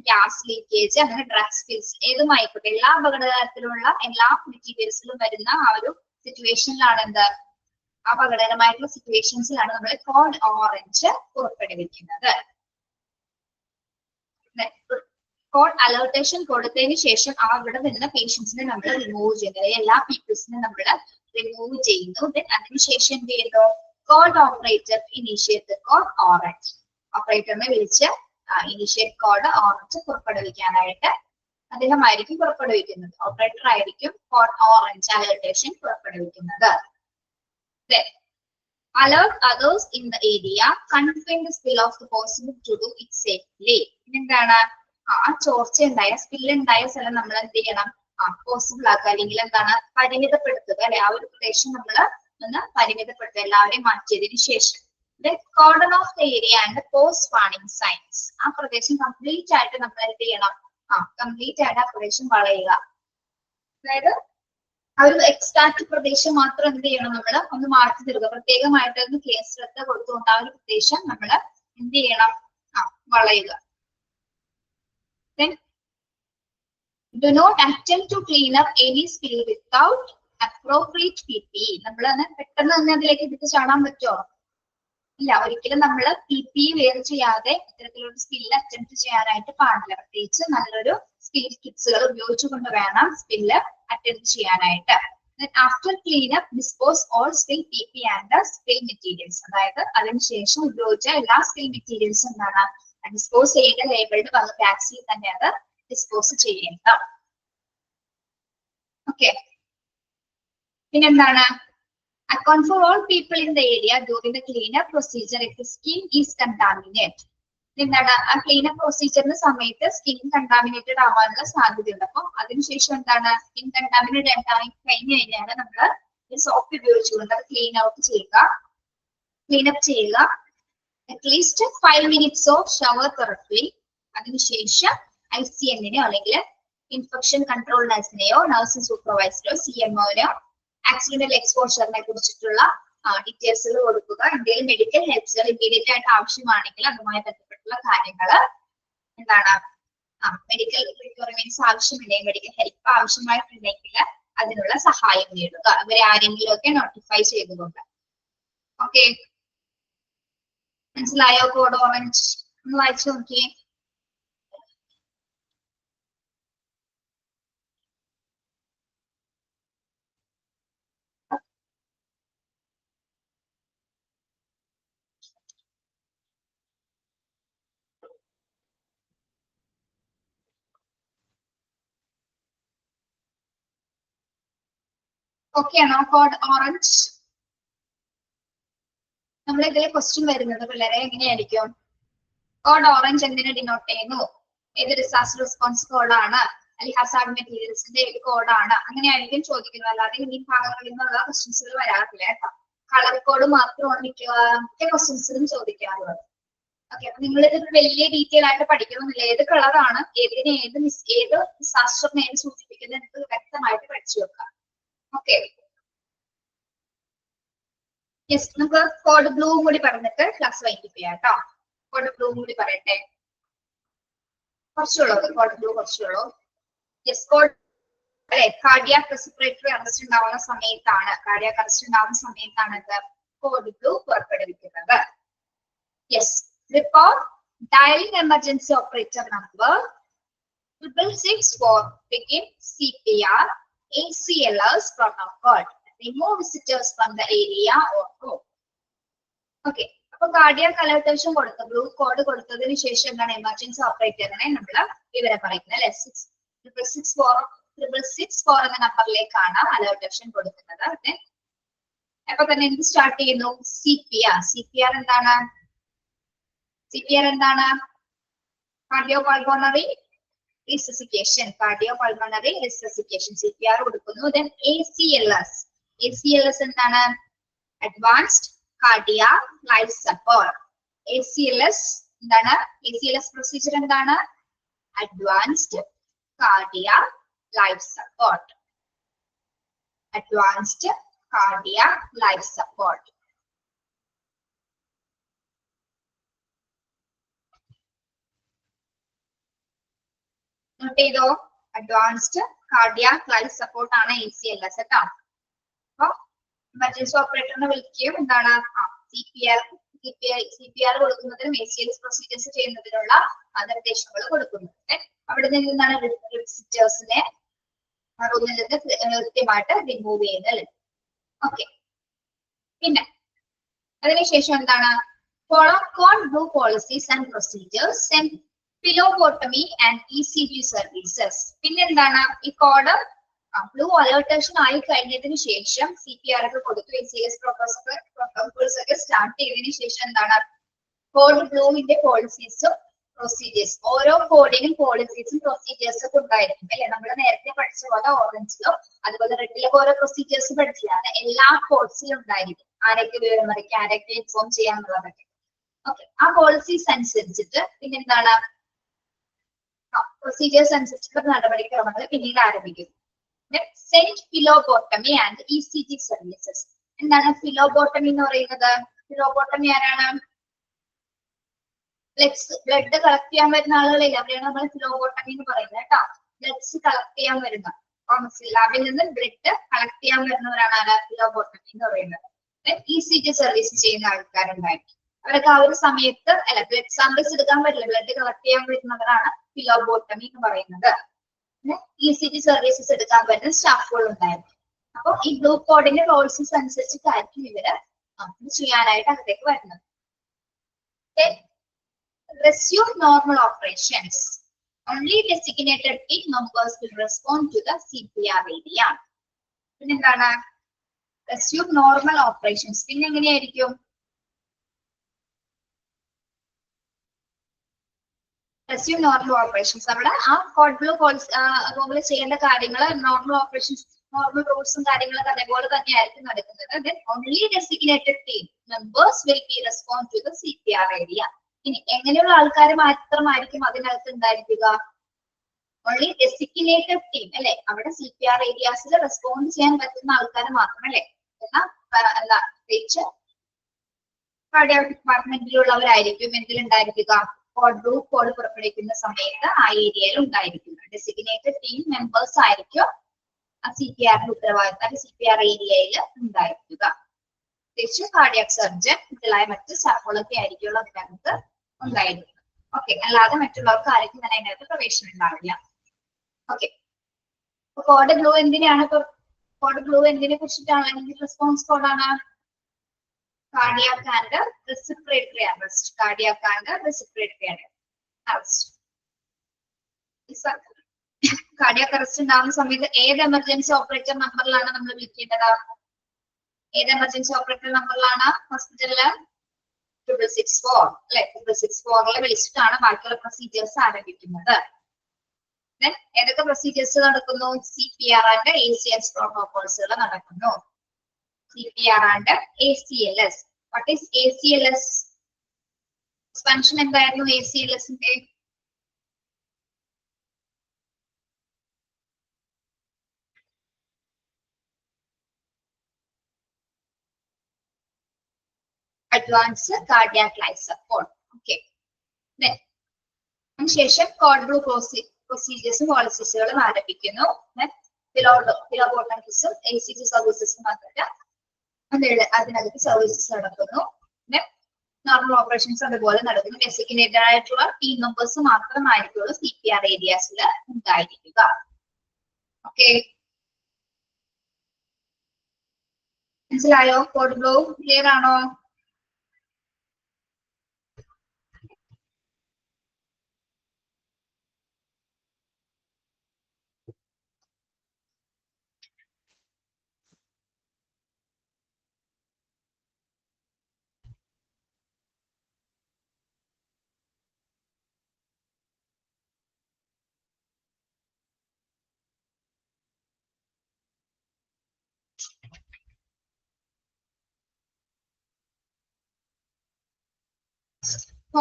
Speaker 1: ഗ്യാസ് ലീക്കേജ്, അങ്ങനെ ഡ്രഗ് സ്പിൽസ് ഏതുമായിക്കോട്ടെ എല്ലാ അപകടകരത്തിലുള്ള എല്ലാ മെറ്റീരിയൽസിലും വരുന്ന ആ ഒരു സിറ്റുവേഷനിലാണ് എന്ത്, അപകടകരമായിട്ടുള്ള സിറ്റുവേഷൻസിലാണ് നമ്മൾ കോഡ് ഓറഞ്ച് പുറപ്പെടുവിക്കുന്നത്. കോഡ് അലേർട്ടേഷൻ കൊടുത്തതിന് ശേഷം അവിടെ നിന്ന് പേഷ്യൻസിനെ നമ്മൾ റിമൂവ് ചെയ്യുന്നത്, എല്ലാ പീപ്പിൾസിനെ നമ്മൾ റിമൂവ് ചെയ്യുന്നു. അതിനുശേഷം എന്ത് ചെയ്യുന്നു? Code operator initiate code orange, ഓപ്പറേറ്ററിനെ വിളിച്ച് ഇനീഷ്യേറ്റ് കോഡ് ഓറഞ്ച് പുറപ്പെടുവിക്കാനായിട്ട് അദ്ദേഹമായിരിക്കും പുറപ്പെടുവിക്കുന്നത്. ഓപ്പറേറ്റർ ആയിരിക്കും കോഡ് ഓറഞ്ച് അലേർട്ടേഷൻ പുറപ്പെടുവിക്കുന്നത്. Alert others in the area, confine the spill of the possible to do it safely. എന്താണ്? ആ ചോർച്ച ഉണ്ടായ സ്പിൽ ഉണ്ടായ സ്ഥലം നമ്മൾ എന്ത് ചെയ്യണം? പോസിബിൾ ആക്കുക, അല്ലെങ്കിൽ എന്താണ് പരിമിതപ്പെടുത്തുക അല്ലെ, ആ ഒരു പ്രദേശം നമ്മൾ ഒന്ന് പരിമിതപ്പെടുത്തുക, എല്ലാവരെയും മാറ്റിയതിനു ശേഷം. Cordon off the area and post warning signs, ആ പ്രദേശം കംപ്ലീറ്റ് ആയിട്ട് നമ്മൾ എന്ത് ചെയ്യണം? കംപ്ലീറ്റ് ആയിട്ട് ആ പ്രദേശം വളയുക. അതായത് ആ ഒരു എക്സ്ട്രാക്ട് പ്രദേശം മാത്രം എന്ത് ചെയ്യണം? നമ്മൾ ഒന്ന് മാറ്റി തരിക, പ്രത്യേകമായിട്ട് ഒന്ന് കേസ് ശ്രദ്ധ കൊടുത്തുകൊണ്ട് ആ ഒരു പ്രദേശം നമ്മൾ എന്ത് ചെയ്യണം? വളയുക. Then do not attempt to clean up any spill without appropriate PPE. നമ്മൾ പെട്ടെന്ന് തന്നെ അതിലേക്ക് എടുത്ത് ചാടാൻ പറ്റുമോ? ഇല്ല, ഒരിക്കലും നമ്മൾ PPE വെയർ ചെയ്യാതെ ഇത്തരത്തിലൊരു സ്പില്ല് അറ്റംപ്റ്റ് ചെയ്യാനായിട്ട് പാടില്ല. പ്രത്യേകിച്ച് നല്ലൊരു സ്പിൽ കിറ്റ്സുകൾ ഉപയോഗിച്ചുകൊണ്ട് വേണം സ്പില്ല് അറ്റംപ്റ്റ് ചെയ്യാനായിട്ട്. After clean up dispose all spill PPE and spill materials, അതായത് അതിനുശേഷം ഉപയോഗിച്ച എല്ലാ സ്പിൽ മെറ്റീരിയൽസും എന്താണ് ഡിസ്പോസ് ചെയ്യേണ്ട, ലേബിൾഡ് വന്ന ബാഗ്സിൽ തന്നെ അത് ഡിസ്പോസ് ചെയ്യേണ്ട. ഓക്കെ, പിന്നെന്താണ്? Account for all people in the area during the cleanup procedure if the skin is contaminate. എന്താണ്? ആ ക്ലീനപ്പ് പ്രൊസീജിയറിന്റെ സമയത്ത് സ്കിൻ കണ്ടാമിനേറ്റഡ് ആവാനുള്ള സാധ്യതയുണ്ട്. അപ്പം അതിനുശേഷം എന്താണ്? സ്കിൻ കണ്ടാമിനേറ്റഡ് ആയി കഴിഞ്ഞു കഴിഞ്ഞാൽ നമ്മൾ സോപ്പ് ഉപയോഗിച്ചുകൊണ്ട് അത് ക്ലീൻ ഔട്ട് ചെയ്യുക, ക്ലീനപ്പ് ചെയ്യുക. At least 5 minutes of shower therapy. അതിനുശേഷം ICNനെയോ അല്ലെങ്കിൽ ഇൻഫെക്ഷൻ കൺട്രോൾ നഴ്സിനെയോ നഴ്സിംഗ് സൂപ്പർവൈസറോ CMOനെയോ ആക്സിഡന്റൽ എക്സ്പോഷറിനെ കുറിച്ചിട്ടുള്ള ഡീറ്റെയിൽസുകൾ കൊടുക്കുക. എന്തെങ്കിലും മെഡിക്കൽ ഹെൽപ്സുകൾ ഇമ്മീഡിയറ്റ് ആയിട്ട് ആവശ്യമാണെങ്കിൽ അതുമായി ബന്ധപ്പെട്ടുള്ള കാര്യങ്ങൾ എന്താണ്, മെഡിക്കൽ റിക്വയർമെന്റ്സ് ആവശ്യമില്ലെങ്കിൽ, മെഡിക്കൽ ഹെൽപ്പ് ആവശ്യമായിട്ടുണ്ടെങ്കിൽ അതിനുള്ള സഹായം നേടുക, അവരെ ആരെങ്കിലും ഒക്കെ നോട്ടിഫൈ ചെയ്തുകൊണ്ട്. ഓക്കെ, മനസ്സിലായോ? കോഡ് ഓറഞ്ച് ഒന്ന് വായിച്ചു നോക്കിയേ. ഓക്കെ ആണോ കോഡ് ഓറഞ്ച്? നമ്മൾ ഇതിലെ ക്വസ്റ്റ്യൻ വരുന്നത് പിള്ളേരെ എങ്ങനെയായിരിക്കും? കോഡ് ഓറഞ്ച് എന്തിനെ ഡിനോട്ട് ചെയ്യുന്നു? ഏത് ഡിസാസ്റ്റർ റെസ്പോൺസ് കോഡാണ്, അല്ലെങ്കിൽ ഹസാർഡ് മെറ്റീരിയൽസിന്റെ ഏത് കോഡാണ്, അങ്ങനെയായിരിക്കും ചോദിക്കുന്നത്. അല്ലാതെ ഈ ഭാഗങ്ങളിൽ നിന്നുള്ള ക്വസ്റ്റ്യൻസുകൾ വരാറില്ല കേട്ടോ. കളർ കോഡ് മാത്രമാണ് മിക്ക ക്വസ്റ്റ്യൻസിലും ചോദിക്കാറുള്ളത്. ഓക്കെ, അപ്പൊ നിങ്ങൾ ഇത് വലിയ ഡീറ്റെയിൽ ആയിട്ട് പഠിക്കണമെന്നില്ല. ഏത് കളറാണ് ഏതിനെ ഏത് ഡിസാസ്റ്ററിനെ ഏത് സൂചിപ്പിക്കുന്നത് എന്ന് വ്യക്തമായിട്ട് പഠിച്ചു വെക്കാം. ഓക്കെ, യെസ്, നമുക്ക് കോഡ് ബ്ലൂ കൂടി പറഞ്ഞിട്ട് ക്ലാസ് വൈൻഡപ്പ് ചെയ്യാം കേട്ടോ. കോഡ് ബ്ലൂ കൂടി പറയട്ടെ, കുറച്ചുള്ളൂ കോഡ് ബ്ലൂ, കുറച്ചുള്ളൂ. യെസ്, കോഡ് അല്ലെ, കാർഡിയാക് റെസ്പിറേറ്ററി അറസ്റ്റ് ഉണ്ടാവുന്ന സമയത്താണ്, കാർഡിയാക് അറസ്റ്റ് ഉണ്ടാവുന്ന സമയത്താണ് ഇത് കോഡ് ബ്ലൂ പുറപ്പെടുവിക്കുന്നത്. Yes, report dialling emergency operator number 666 for begin CPR ACLS protocol. Remove visitors from the area or home. Okay, അപ്പൊ കാർഡിയാക് അലേർട്ടേഷൻ കൊടുത്ത blue code കൊടുത്തതിന് ശേഷം എന്താണ് എമർജൻസി ഓപ്പറേറ്ററിനെ നമ്മൾ വിവരം പറയുന്നത് അല്ലെ. 666 എന്ന നമ്പറിലേക്കാണ് അലേർട്ടേഷൻ കൊടുക്കുന്നത്. അപ്പൊ തന്നെ എന്ത് സ്റ്റാർട്ട് ചെയ്യുന്നു? CPR എന്താണ്? CPR എന്താണ്? കാർഡിയോപൾമോണറി റിസസിക്കേഷൻ, CPR കൊടുക്കുന്നു. Then ACLS ACLS എന്താണ്? Advanced cardiac life support. ACLS എന്താണ്? ACLS പ്രൊസീജിയർ എന്താണ്? Advanced cardiac life support. Advanced cardiac life support. Note ചെയ്തോ? അഡ്വാൻസ്ഡ് കാർഡിയാക് ലൈഫ് സപ്പോർട്ട് ആണ് ACLS കേട്ടോ. അപ്പൊ എമർജൻസി ഓപ്പറേറ്ററിനെ വിളിക്കുകയും എന്താണ് CPR കൊടുക്കുന്നതിനും ACLS പ്രൊസീജിയേഴ്സ് ചെയ്യുന്നതിനുള്ള നിർദ്ദേശങ്ങൾ കൊടുക്കുന്നു. അവിടെ നിന്ന് എന്താണ് വിസിറ്റേഴ്സിനെ റൂമിൽ നിന്ന് കൃത്യമായിട്ട് റിമൂവ് ചെയ്യുന്നത്. ഓക്കെ, പിന്നെ അതിനുശേഷം എന്താണ്? Follow code blue policies and procedures and phlebotomy and ECG services. പിന്നെന്താണ്? ഈ കോഡ് ബ്ലൂ അലേർട്ടേഷൻ ആയി കഴിഞ്ഞതിന് ശേഷം CPR ഒക്കെ കൊടുത്തു, ACLS പ്രോട്ടോകോൾസ് ഒക്കെ സ്റ്റാർട്ട് ചെയ്തതിനു ശേഷം എന്താണ്? കോഡ് ബ്ലൂവിന്റെ പോളിസീസും പ്രൊസീജിയേഴ്സ്, ഓരോ കോഡിനും പോളിസീസും പ്രൊസീജിയേഴ്സും ഒക്കെ ഉണ്ടായിരിക്കും അല്ലെ? നമ്മൾ നേരത്തെ പഠിച്ച പോലെ ഓറഞ്ചിലോ അതുപോലെ റെഡിലൊക്കെ ഓരോ പ്രൊസീജിയേഴ്സ് പഠിച്ചതാണ്. എല്ലാ കോഡ്സിലും ഉണ്ടായിരിക്കും ആരൊക്കെ വിവരം അറിയിക്കുക, ആരൊക്കെ ഇൻഫോം ചെയ്യാന്നുള്ളതൊക്കെ. ഓക്കെ, ആ പോളിസീസ് അനുസരിച്ചിട്ട് പിന്നെന്താണ്? പ്രൊസീജിയേഴ്സ് അനുസരിച്ചിട്ടുള്ള നടപടിക്രമങ്ങൾ പിന്നീട് ആരംഭിക്കും. Send phlebotomy and ECG services. എന്താണ് ഫിലോബോട്ടമി എന്ന് പറയുന്നത്? ഫിലോബോട്ടമി ആരാണ്? ബ്ലഡ് കളക്ട് ചെയ്യാൻ വരുന്ന ആളുകളില്ല, അവരെയാണ് നമ്മൾ ഫിലോബോട്ടമി എന്ന് പറയുന്നത് കേട്ടോ. ബ്ലഡ്സ് കളക്ട് ചെയ്യാൻ വരുന്ന, ലാബിൽ നിന്ന് ബ്ലഡ് കളക്ട് ചെയ്യാൻ വരുന്നവരാണ് ആരാ? ഫിലോബോട്ടമി എന്ന് പറയുന്നത്. ECG സർവീസ് ചെയ്യുന്ന ആൾക്കാരുണ്ടായിരിക്കും. അവരൊക്കെ ആ ഒരു സമയത്ത് അല്ല, ബ്ലഡ് സാമ്പിൾസ് എടുക്കാൻ പറ്റില്ല, ബ്ലഡ് കളക്ട് ചെയ്യാൻ വരുന്നവരാണ് ഫിലോബോട്ടമി എന്ന് പറയുന്നത്. ECG സർവീസസ് എടുക്കാൻ പറ്റുന്ന സ്റ്റാഫുകൾ ഉണ്ടായിരുന്നു. അപ്പൊ ഈ ബ്ലൂ കോഡിന്റെ റോൾസസ് അനുസരിച്ചിട്ടായിരിക്കും ഇവര് ചെയ്യാനായിട്ട് അകത്തേക്ക് വരുന്നത്. Resume normal operations. Only designated team members will respond to the CPR area. പിന്നെന്താണ്? Resume normal operations. പിന്നെ എങ്ങനെയായിരിക്കും? Resume normal operations. അവിടെ ആ കോഡ് ബ്ലൂ റൂമിൽ ചെയ്യേണ്ട കാര്യങ്ങൾ, നോർമൽ ഓപ്പറേഷൻസ്, നോർമൽ റൂൾസും കാര്യങ്ങളൊക്കെ അതേപോലെ തന്നെയായിരിക്കും നടക്കുന്നത്. Then only designated team members will be respond to the CPR area. ഇനി എങ്ങനെയുള്ള ആൾക്കാർ മാത്രമായിരിക്കും അതിനകത്ത് ഉണ്ടായിരിക്കുക? ഓൺലി ഡെസിഗ്നേറ്റഡ് ടീം അല്ലെ? അവിടെ CPR ഏരിയാസിൽ റെസ്പോണ്ട് ചെയ്യാൻ പറ്റുന്ന ആൾക്കാർ മാത്രം അല്ലെ? എന്നാൽ എന്താ പ്രത്യേകിച്ച് കാർഡിയാക് ഡിപ്പാർട്ട്മെന്റിലുള്ളവരായിരിക്കും എന്തിലുണ്ടായിരിക്കുക? കോഡ് ബ്ലൂ കോഡ് പുറപ്പെടുവിക്കുന്ന സമയത്ത് ആ ഏരിയയിൽ ഉണ്ടായിരിക്കും. ഡെസിഗ്നേറ്റഡ് ടീം മെമ്പേഴ്സ് ആയിരിക്കും CPRന്റെ ഉത്തരവാദിത്തം CPR ഏരിയയിൽ ഉണ്ടായിരിക്കുക. പ്രത്യേകിച്ച് കാർഡിയാക് സർജൻ മുതലായ മറ്റ് സ്റ്റാഫുകളൊക്കെ ആയിരിക്കുമല്ലോ അതിനകത്ത് ഉണ്ടായിരിക്കും. ഓക്കെ, അല്ലാതെ മറ്റുള്ളവർക്ക് ആർക്കും തന്നെ അതിനകത്ത് പ്രവേശനം ഉണ്ടാവില്ല. ഓക്കെ, കോഡ് ബ്ലൂ എന്തിനാണ്? കോഡ് ബ്ലൂ എന്തിനെ കുറിച്ചിട്ടാണ്? അല്ലെങ്കിൽ റെസ്പോൺസ് കോഡാണ് cardiac and respiratory arrest. Cardiac and respiratory arrest. Cardiac arrest ഉണ്ടാകുന്ന സമയത്ത് ഏത് എമർജൻസി ഓപ്പറേറ്റർ നമ്പറിലാണ് നമ്മൾ വിളിക്കേണ്ടത്? ഏത് എമർജൻസി ഓപ്പറേറ്റർ നമ്പറിലാണ് ഹോസ്പിറ്റലില്? 664 അല്ലെ? 664 വിളിച്ചിട്ടാണ് ബാക്കിയുള്ള പ്രൊസീജിയേഴ്സ് ആരംഭിക്കുന്നത്. ഏതൊക്കെ പ്രൊസീജിയേഴ്സ് നടക്കുന്നു? CPR ആൻഡ് ACLS പ്രോട്ടോകോൾസുകൾ നടക്കുന്നു. CPR and ACLS. What is ACLS? Expansion എന്തായിരുന്നു ACLSന്റെ? Advance cardiac life support. Okay, അതിനുശേഷം കോഡ് ബ്ലൂ പ്രൊസീജിയേഴ്സും പോളിസീസുകളും ആരംഭിക്കുന്നു. ഫിലോബോട്ടമിസും ACG സർവീസസും വന്നിട്ട് അതിനകത്ത് സർവീസസ് നടക്കുന്നു. നോർമൽ ഓപ്പറേഷൻസ് അതുപോലെ നടക്കുന്നു. ഡെസിഗ്നേറ്റഡ് ആയിട്ടുള്ള ടീം മെമ്പേഴ്സ് മാത്രമായിരിക്കുള്ളൂ CPR ഏരിയാസിൽ ഉണ്ടായിരിക്കുക. ഓക്കെ, മനസ്സിലായോ? കോഡ് ബ്ലൂ ക്ലിയർ ആണോ?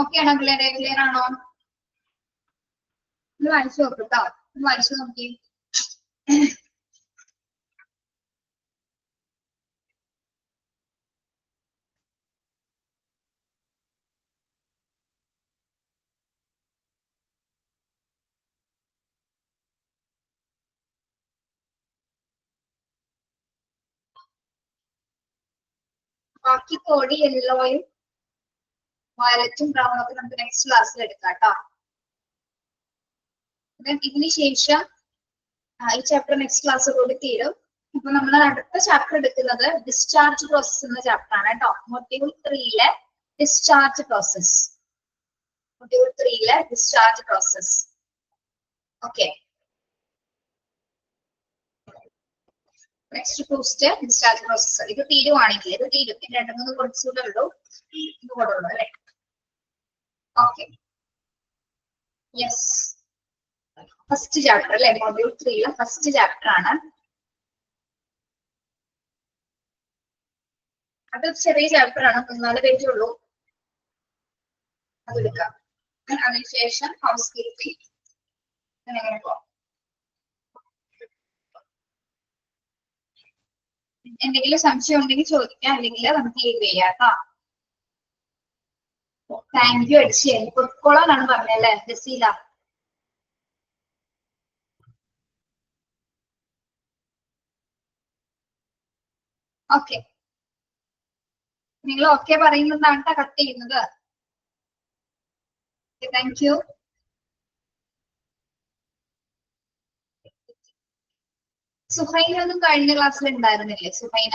Speaker 1: ഓക്കെ ആണോ പിള്ളേരെ? ക്ലിയർ ആണോ? ഇത് വായിച്ചു നോക്കട്ടോ, ഇത് വായിച്ചു നോക്കി. ബാക്കി കോഡ് യെല്ലോയും വയലറ്റും ബ്രൗണും ഒക്കെ നമുക്ക് നെക്സ്റ്റ് ക്ലാസ്സിൽ എടുക്കാം കേട്ടോ. ഇതിന് ശേഷം ഈ ചാപ്റ്റർ നെക്സ്റ്റ് ക്ലാസ് കൂടി തീരും. അപ്പൊ നമ്മൾ അടുത്ത ചാപ്റ്റർ എടുക്കുന്നത് ഡിസ്ചാർജ് പ്രോസസ് എന്ന ചാപ്റ്റർ ആണ് കേട്ടോ. മൊഡ്യൂൾ 3-ലെ ഡിസ്ചാർജ് പ്രോസസ്. മൊഡ്യൂൾ 3-ലെ discharge process. Okay, next post discharge process. ഇത് തീരുവാണെങ്കിൽ ഇത് തീരും. പിന്നെ 2-3 കുറച്ചുകൂടെ ഉള്ളൂ, ഇത് കൂടെ ഉള്ളൂ അല്ലെ? Okay, yes. ഫസ്റ്റ് ചാപ്റ്റർ അല്ലെ, മൊഡ്യൂൾ 3-ലെ ഫസ്റ്റ് ചാപ്റ്റർ ആണ്. അത് ചെറിയ ചാപ്റ്റർ ആണ്, 14 പേജേ ഉള്ളൂ. അതെടുക്കാം. അതിനുശേഷം ഹൗസ് കീപ്പിംഗ് അങ്ങനെ പോവാം. എന്തെങ്കിലും സംശയം ഉണ്ടെങ്കിൽ ചോദിക്കാം, അല്ലെങ്കിൽ നമുക്ക് ലീവ് ചെയ്യാം കേട്ടോ. താങ്ക് യു അടിച്ചേ. പൊക്കോളാനാണ് പറഞ്ഞല്ലേ ജസീല? ഓക്കെ, നിങ്ങൾ ഓക്കെ പറയുന്നതാണ് കട്ട് ചെയ്യുന്നത്. Thank you. സുഹൈന ഒന്നും കഴിഞ്ഞ ക്ലാസ്സിൽ ഉണ്ടായിരുന്നില്ലേ? സുഹൈന